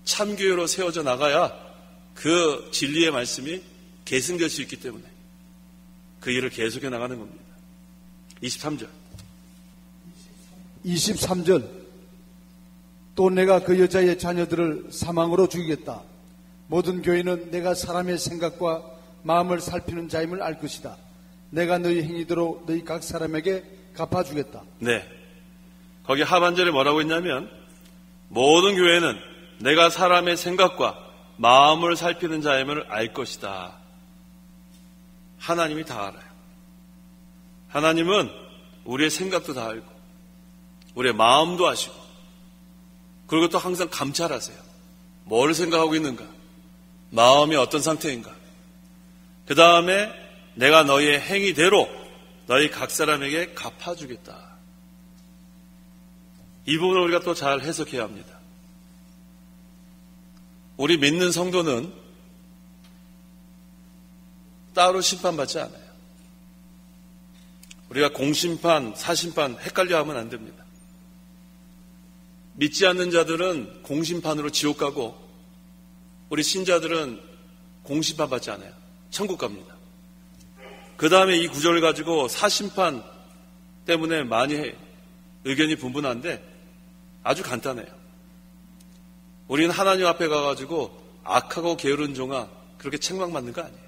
참교회로 세워져 나가야 그 진리의 말씀이 계승될 수 있기 때문에 그 일을 계속해 나가는 겁니다. 23절. 23절. 또 내가 그 여자의 자녀들을 사망으로 죽이겠다. 모든 교회는 내가 사람의 생각과 마음을 살피는 자임을 알 것이다. 내가 너희 행위대로 너희 각 사람에게 갚아주겠다. 네. 거기 하반절에 뭐라고 했냐면 모든 교회는 내가 사람의 생각과 마음을 살피는 자임을 알 것이다. 하나님이 다 알아요. 하나님은 우리의 생각도 다 알고 우리의 마음도 아시고 그리고 또 항상 감찰하세요. 뭘 생각하고 있는가? 마음이 어떤 상태인가? 그 다음에 내가 너희의 행위대로 너희 각 사람에게 갚아주겠다. 이 부분을 우리가 또 잘 해석해야 합니다. 우리 믿는 성도는 따로 심판받지 않아요. 우리가 공심판, 사심판 헷갈려 하면 안 됩니다. 믿지 않는 자들은 공심판으로 지옥 가고 우리 신자들은 공심판 받지 않아요. 천국 갑니다. 그 다음에 이 구절을 가지고 사심판 때문에 많이 의견이 분분한데 아주 간단해요. 우리는 하나님 앞에 가가지고 악하고 게으른 종아 그렇게 책망받는 거 아니에요.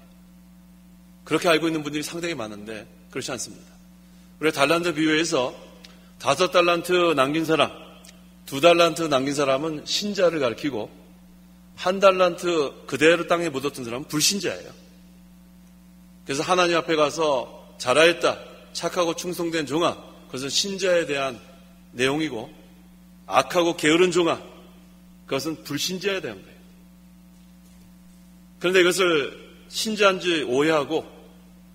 그렇게 알고 있는 분들이 상당히 많은데 그렇지 않습니다. 우리가 달란트 비유에서 5달란트 남긴 사람, 2달란트 남긴 사람은 신자를 가리키고 1달란트 그대로 땅에 묻었던 사람은 불신자예요. 그래서 하나님 앞에 가서 잘하였다, 착하고 충성된 종아, 그것은 신자에 대한 내용이고 악하고 게으른 종아, 그것은 불신자에 대한 거예요. 그런데 이것을 신자인지 오해하고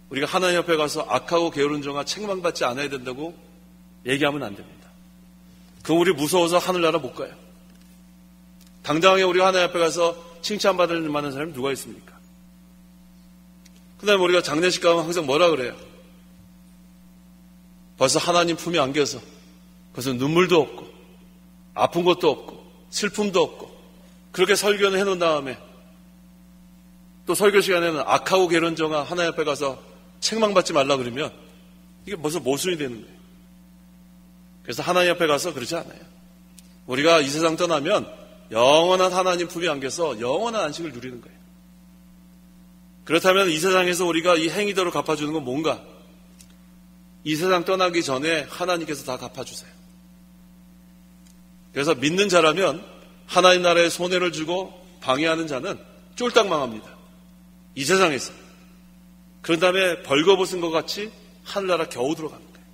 우리가 하나님 앞에 가서 악하고 게으른 종아 책망받지 않아야 된다고 얘기하면 안 됩니다. 그럼 우리 무서워서 하늘나라 못 가요. 당당하게 우리가 하나님 앞에 가서 칭찬받을 만한 사람이 누가 있습니까? 그 다음에 우리가 장례식 가면 항상 뭐라 그래요? 벌써 하나님 품에 안겨서 그것은 눈물도 없고 아픈 것도 없고 슬픔도 없고 그렇게 설교는 해놓은 다음에 또 설교 시간에는 악하고 게으른 종아 하나님 앞에 가서 책망받지 말라 그러면 이게 벌써 모순이 되는 거예요. 그래서 하나님 앞에 가서 그러지 않아요. 우리가 이 세상 떠나면 영원한 하나님 품에 안겨서 영원한 안식을 누리는 거예요. 그렇다면 이 세상에서 우리가 이 행위대로 갚아주는 건 뭔가? 이 세상 떠나기 전에 하나님께서 다 갚아주세요. 그래서 믿는 자라면 하나님 나라에 손해를 주고 방해하는 자는 쫄딱 망합니다. 이 세상에서. 그런 다음에 벌거벗은 것 같이 하늘나라 겨우 들어가는 거예요.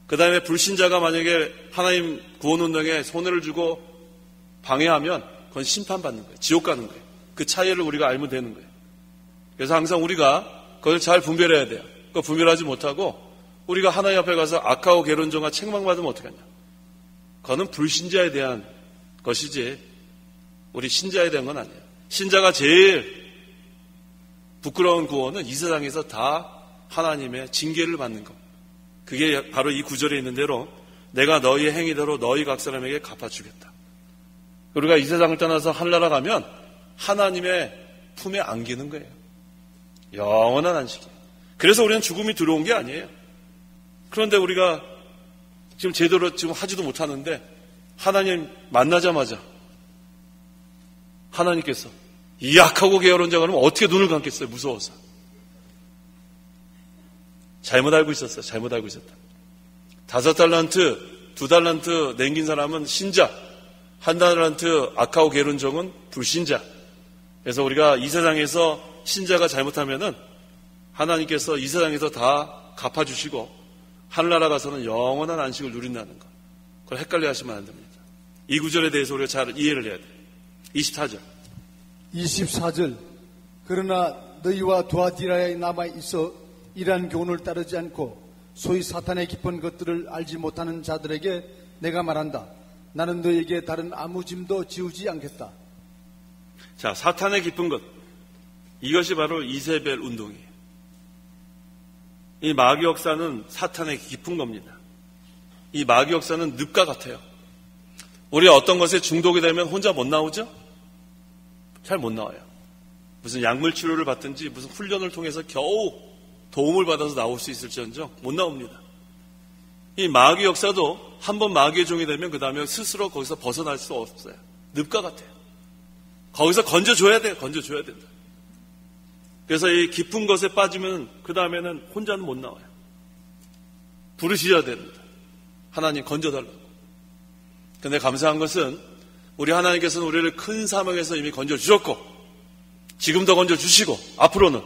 그 다음에 불신자가 만약에 하나님 구원운동에 손해를 주고 방해하면 그건 심판받는 거예요. 지옥 가는 거예요. 그 차이를 우리가 알면 되는 거예요. 그래서 항상 우리가 그걸 잘 분별해야 돼요. 그거 분별하지 못하고 우리가 하나님 앞에 가서 악하고 게으른 종아 책망받으면 어떻게 하냐. 그거는 불신자에 대한 것이지 우리 신자에 대한 건 아니에요. 신자가 제일 부끄러운 구원은 이 세상에서 다 하나님의 징계를 받는 것. 그게 바로 이 구절에 있는 대로 내가 너희의 행위대로 너희 각 사람에게 갚아주겠다. 우리가 이 세상을 떠나서 하늘나라 가면 하나님의 품에 안기는 거예요. 영원한 안식이에요. 그래서 우리는 죽음이 들어온 게 아니에요. 그런데 우리가 지금 제대로 지금 하지도 못하는데 하나님 만나자마자 하나님께서 이 약하고 게으른 자가 그러면 어떻게 눈을 감겠어요? 무서워서. 잘못 알고 있었어요. 잘못 알고 있었다. 5달란트, 2달란트 남긴 사람은 신자, 1달란트 악하고 게으른 종은 불신자. 그래서 우리가 이 세상에서 신자가 잘못하면은 하나님께서 이 세상에서 다 갚아주시고 하늘나라 가서는 영원한 안식을 누린다는 것. 그걸 헷갈려 하시면 안 됩니다. 이 구절에 대해서 우리가 잘 이해를 해야 돼요. 24절. 24절. 그러나 너희와 두아디라에 남아있어 이러한 교훈을 따르지 않고 소위 사탄의 깊은 것들을 알지 못하는 자들에게 내가 말한다. 나는 너희에게 다른 아무 짐도 지우지 않겠다. 자, 사탄의 깊은 것. 이것이 바로 이세벨 운동이에요. 이 마귀 역사는 사탄의 깊은 겁니다. 이 마귀 역사는 늪과 같아요. 우리가 어떤 것에 중독이 되면 혼자 못 나오죠? 잘 못 나와요. 무슨 약물 치료를 받든지 무슨 훈련을 통해서 겨우 도움을 받아서 나올 수 있을지언정 못 나옵니다. 이 마귀 역사도 한번 마귀의 종이 되면 그 다음에 스스로 거기서 벗어날 수 없어요. 늪과 같아요. 거기서 건져줘야 돼요. 건져줘야 된다. 그래서 이 깊은 것에 빠지면 그 다음에는 혼자는 못 나와요. 부르셔야 됩니다. 하나님 건져달라고. 그런데 감사한 것은 우리 하나님께서는 우리를 큰 사명에서 이미 건져주셨고 지금도 건져주시고 앞으로는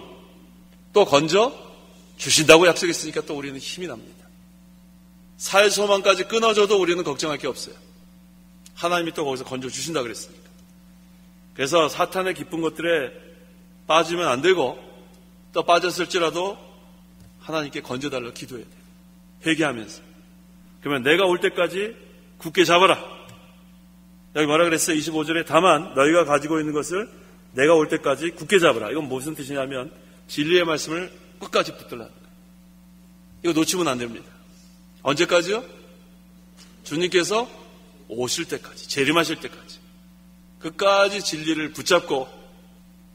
또 건져주신다고 약속했으니까 또 우리는 힘이 납니다. 살 소망까지 끊어져도 우리는 걱정할 게 없어요. 하나님이 또 거기서 건져주신다 그랬으니까. 그래서 사탄의 깊은 것들에 빠지면 안 되고 또 빠졌을지라도 하나님께 건져달라고 기도해야 돼요. 회개하면서. 그러면 내가 올 때까지 굳게 잡아라. 여기 뭐라 그랬어요? 25절에 다만 너희가 가지고 있는 것을 내가 올 때까지 굳게 잡아라. 이건 무슨 뜻이냐면 진리의 말씀을 끝까지 붙들라는 거예요. 이거 놓치면 안 됩니다. 언제까지요? 주님께서 오실 때까지, 재림하실 때까지 끝까지 진리를 붙잡고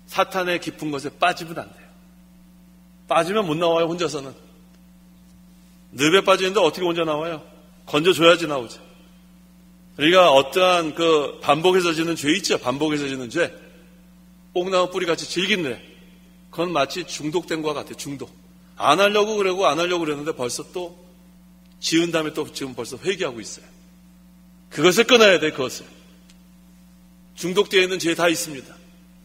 사탄의 깊은 것에 빠지면 안 돼요. 빠지면 못 나와요. 혼자서는. 늪에 빠지는데 어떻게 혼자 나와요? 건져줘야지 나오죠. 우리가 어떠한 그 반복해서 짓는 죄 있죠? 반복해서 짓는 죄. 뽕나무 뿌리같이 질긴데 그건 마치 중독된 것 같아요. 중독. 안 하려고 그러고 안 하려고 그랬는데 벌써 또 지은 다음에 또 지금 벌써 회개하고 있어요. 그것을 끊어야 돼. 그것을. 중독되어 있는 죄 다 있습니다.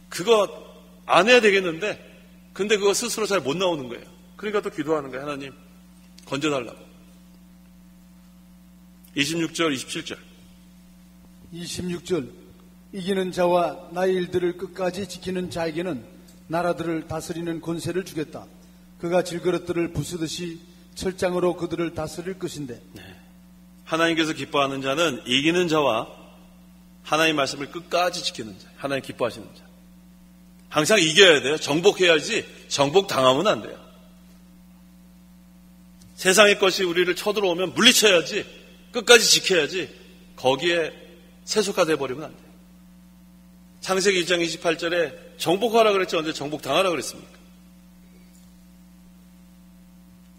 그거 안 해야 되겠는데 근데 그거 스스로 잘 못 나오는 거예요. 그러니까 또 기도하는 거예요. 하나님 건져달라고. 26절 27절 26절. 이기는 자와 나의 일들을 끝까지 지키는 자에게는 나라들을 다스리는 권세를 주겠다. 그가 질그릇들을 부수듯이 철장으로 그들을 다스릴 것인데. 네. 하나님께서 기뻐하는 자는 이기는 자와 하나님의 말씀을 끝까지 지키는 자. 하나님 기뻐하시는 자. 항상 이겨야 돼요. 정복해야지 정복당하면 안 돼요. 세상의 것이 우리를 쳐들어오면 물리쳐야지 끝까지 지켜야지 거기에 세속화돼 버리면 안 돼요. 창세기 1장 28절에 정복하라 그랬죠. 언제 정복당하라 그랬습니까?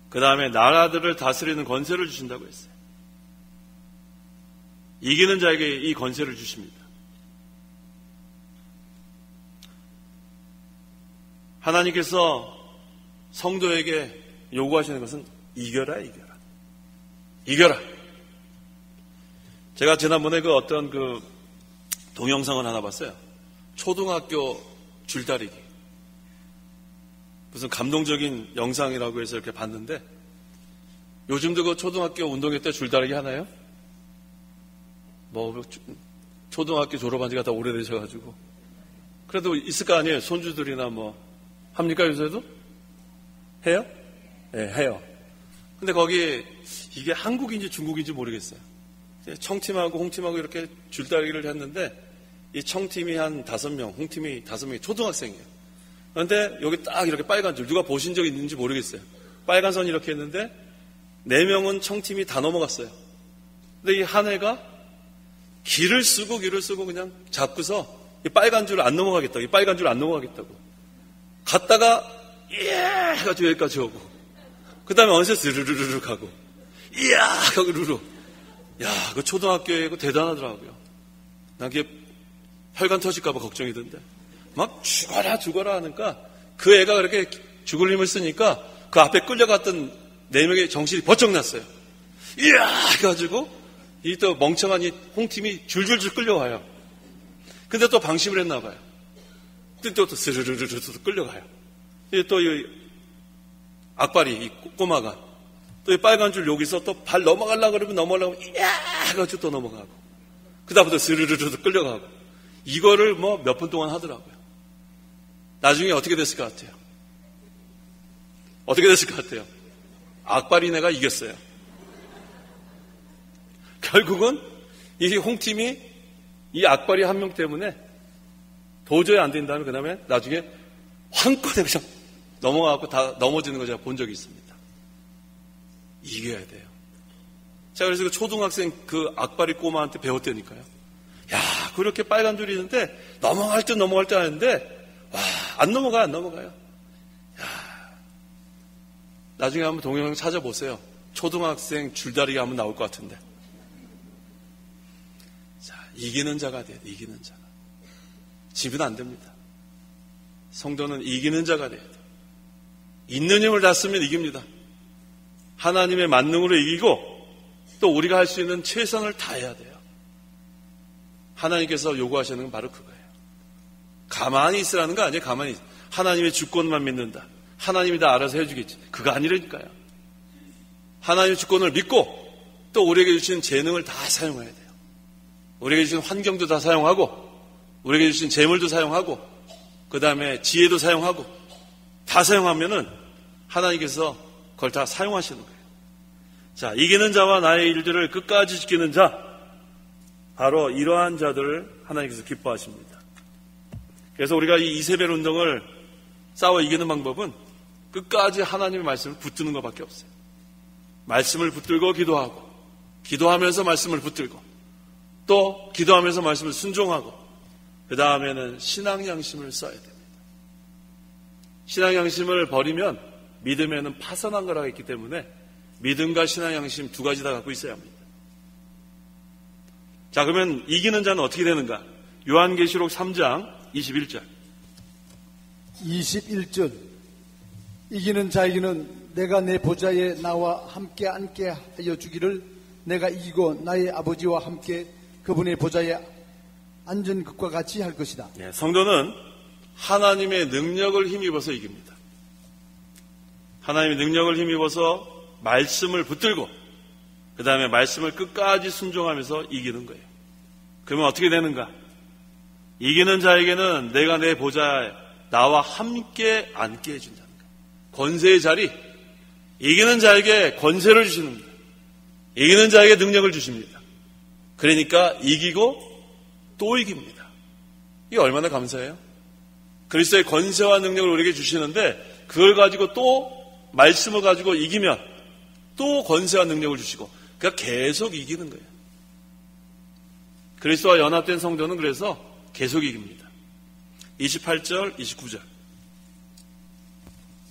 그 다음에 나라들을 다스리는 권세를 주신다고 했어요. 이기는 자에게 이 권세를 주십니다. 하나님께서 성도에게 요구하시는 것은 이겨라, 이겨라. 이겨라. 제가 지난번에 그 어떤 그 동영상을 하나 봤어요. 초등학교 줄다리기. 무슨 감동적인 영상이라고 해서 이렇게 봤는데 요즘도 그 초등학교 운동회 때 줄다리기 하나요? 뭐 초등학교 졸업한 지가 다 오래되셔가지고 그래도 있을 거 아니에요. 손주들이나 뭐 합니까 요새도? 해요? 네, 해요. 근데 거기 이게 한국인지 중국인지 모르겠어요. 청팀하고 홍팀하고 이렇게 줄다리기를 했는데 이 청팀이 한 5명, 홍팀이 5명이 초등학생이에요. 그런데 여기 딱 이렇게 빨간 줄, 누가 보신 적 있는지 모르겠어요. 빨간 선 이렇게 했는데 4명은 청팀이 다 넘어갔어요. 근데 이 한 애가 길을 쓰고 그냥 잡고서 이 빨간 줄 안 넘어가겠다고, 이 빨간 줄 안 넘어가겠다고. 갔다가 이야 해가지고 여기까지 오고, 그 다음에 어느새 스르르르르 가고, 이야 하고 루루. 야, 그 초등학교에 그 대단하더라고요. 난 그게 혈관 터질까봐 걱정이던데. 막 죽어라 하니까 그 애가 그렇게 죽을 힘을 쓰니까 그 앞에 끌려갔던 4명의 정신이 버쩍 났어요. 이야 해가지고 이 또 멍청한 이 홍팀이 줄줄줄 끌려와요. 근데 또 방심을 했나 봐요. 근데 또 스르르르르 또 끌려가요. 또 이 악발이 이 꼬마가 또 이 빨간 줄 여기서 또 발 넘어가려고 그러면 넘어가려고 이야 해가지고 또 넘어가고, 그 다음부터 스르르르 또 끌려가고, 이거를 뭐 몇 분 동안 하더라고요. 나중에 어떻게 됐을 것 같아요? 어떻게 됐을 것 같아요? 악바리네가 이겼어요. 결국은 이 홍팀이 이 악바리 한 명 때문에 도저히 안 된다면 그 다음에 나중에 한꺼번에 그냥 넘어가고 다 넘어지는 거 제가 본 적이 있습니다. 이겨야 돼요. 자, 그래서 그 초등학생 그 악바리 꼬마한테 배웠다니까요. 야, 그렇게 빨간 줄이 있는데 넘어갈 때 하는데 와, 안 넘어가요. 야, 나중에 한번 동영상 찾아보세요. 초등학생 줄다리기 하면 나올 것 같은데. 자, 이기는 자가 돼야 돼. 이기는 자가. 지면 안 됩니다. 성도는 이기는 자가 돼야 돼. 있는 힘을 다 쓰면 이깁니다. 하나님의 만능으로 이기고 또 우리가 할 수 있는 최선을 다해야 돼요. 하나님께서 요구하시는 건 바로 그거예요. 가만히 있으라는 거 아니에요. 가만히 있어. 하나님의 주권만 믿는다. 하나님이 다 알아서 해주겠지. 그거 아니라니까요. 하나님의 주권을 믿고 또 우리에게 주신 재능을 다 사용해야 돼요. 우리에게 주신 환경도 다 사용하고, 우리에게 주신 재물도 사용하고, 그 다음에 지혜도 사용하고, 다 사용하면은 하나님께서 그걸 다 사용하시는 거예요. 자, 이기는 자와 나의 일들을 끝까지 지키는 자, 바로 이러한 자들을 하나님께서 기뻐하십니다. 그래서 우리가 이 이세벨 운동을 싸워 이기는 방법은 끝까지 하나님의 말씀을 붙드는 것밖에 없어요. 말씀을 붙들고 기도하고, 기도하면서 말씀을 붙들고, 또 기도하면서 말씀을 순종하고, 그 다음에는 신앙 양심을 써야 됩니다. 신앙 양심을 버리면 믿음에는 파선한 거라고 했기 때문에 믿음과 신앙 양심 두 가지 다 갖고 있어야 합니다. 자, 그러면 이기는 자는 어떻게 되는가? 요한계시록 3장 21절. 21절. 이기는 자에게는 내가 내 보좌에 나와 함께 앉게 하여 주기를, 내가 이기고 나의 아버지와 함께 그분의 보좌에 앉은 것과 같이 할 것이다. 네, 성도는 하나님의 능력을 힘입어서 이깁니다. 하나님의 능력을 힘입어서 말씀을 붙들고, 그 다음에 말씀을 끝까지 순종하면서 이기는 거예요. 그러면 어떻게 되는가? 이기는 자에게는 내가 내 보좌에 나와 함께 앉게 해준다는 거예요. 권세의 자리, 이기는 자에게 권세를 주시는 거예요. 이기는 자에게 능력을 주십니다. 그러니까 이기고 또 이깁니다. 이게 얼마나 감사해요? 그리스도의 권세와 능력을 우리에게 주시는데 그걸 가지고 또 말씀을 가지고 이기면 또 권세와 능력을 주시고, 그러니까 계속 이기는 거예요. 그리스도와 연합된 성도는 그래서 계속 이깁니다. 28절, 29절.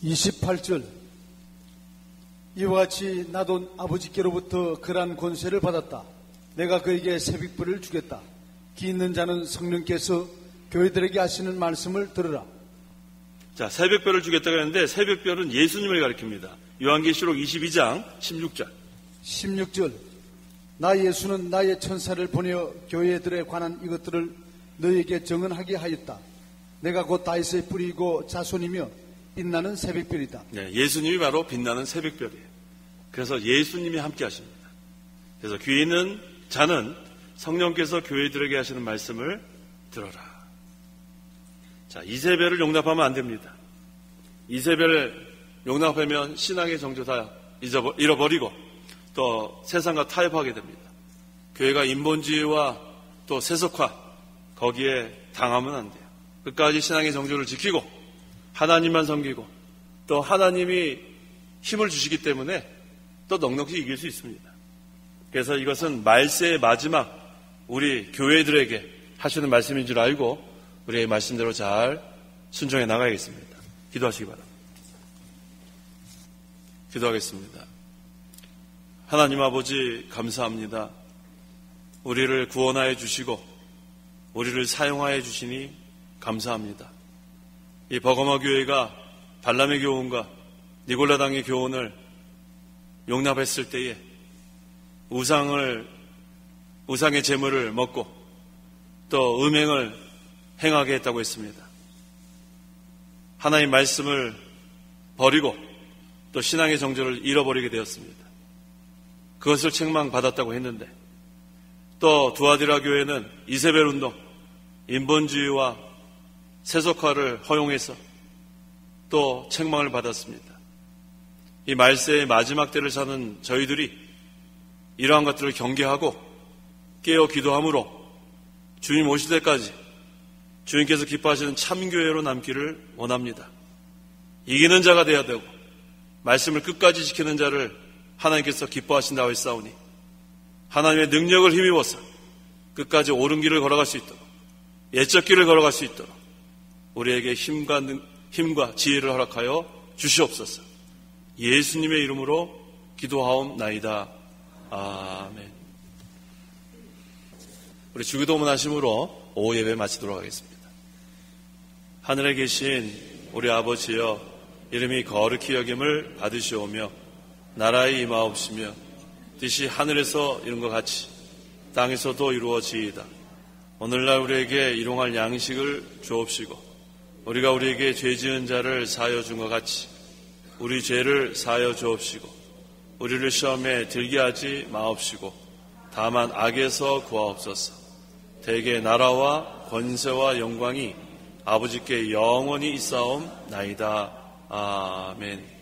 28절. 이와 같이 나도 아버지께로부터 그러한 권세를 받았다. 내가 그에게 새벽별을 주겠다. 기 있는 자는 성령께서 교회들에게 하시는 말씀을 들으라. 자, 새벽별을 주겠다고 했는데 새벽별은 예수님을 가리킵니다. 요한계시록 22장 16절. 16절. 나 예수는 나의 천사를 보내어 교회들에 관한 이것들을 너희에게 정언하게 하였다. 내가 곧 다윗의 뿌리이고 자손이며 빛나는 새벽별이다. 네, 예수님이 바로 빛나는 새벽별이에요. 그래서 예수님이 함께 하십니다. 그래서 귀 있는 자는 성령께서 교회들에게 하시는 말씀을 들어라. 자, 이세벨을 용납하면 안 됩니다. 이세벨을 용납하면 신앙의 정조 다 잃어버리고 또 세상과 타협하게 됩니다. 교회가 인본주의와 또 세속화, 거기에 당하면 안 돼요. 끝까지 신앙의 정조를 지키고 하나님만 섬기고 또 하나님이 힘을 주시기 때문에 또 넉넉히 이길 수 있습니다. 그래서 이것은 말세의 마지막 우리 교회들에게 하시는 말씀인 줄 알고 우리의 말씀대로 잘 순종해 나가야겠습니다. 기도하시기 바랍니다. 기도하겠습니다. 하나님 아버지 감사합니다. 우리를 구원하여 주시고 우리를 사용하여 주시니 감사합니다. 이 버가모 교회가 발람의 교훈과 니골라당의 교훈을 용납했을 때에 우상의 제물을 먹고 또 음행을 행하게 했다고 했습니다. 하나님의 말씀을 버리고 또 신앙의 정절을 잃어버리게 되었습니다. 그것을 책망받았다고 했는데 또 두아디라 교회는 이세벨 운동, 인본주의와 세속화를 허용해서 또 책망을 받았습니다. 이 말세의 마지막 때를 사는 저희들이 이러한 것들을 경계하고 깨어 기도함으로 주님 오실 때까지 주님께서 기뻐하시는 참교회로 남기를 원합니다. 이기는 자가 되어야 되고 말씀을 끝까지 지키는 자를 하나님께서 기뻐하신다고 했사오니 하나님의 능력을 힘입어서 끝까지 옳은 길을 걸어갈 수 있도록 예적 길을 걸어갈 수 있도록 우리에게 힘과 지혜를 허락하여 주시옵소서. 예수님의 이름으로 기도하옵나이다. 아멘. 우리 주기도문 하심으로 오후 예배 마치도록 하겠습니다. 하늘에 계신 우리 아버지여, 이름이 거룩히 여김을 받으시오며 나라의 임하옵시며 뜻이 하늘에서 이룬 것 같이 땅에서도 이루어지이다. 오늘날 우리에게 일용할 양식을 주옵시고 우리가 우리에게 죄 지은 자를 사하여 준 것 같이 우리 죄를 사하여 주옵시고 우리를 시험에 들게 하지 마옵시고 다만 악에서 구하옵소서. 대개 나라와 권세와 영광이 아버지께 영원히 있사옵나이다. 아멘.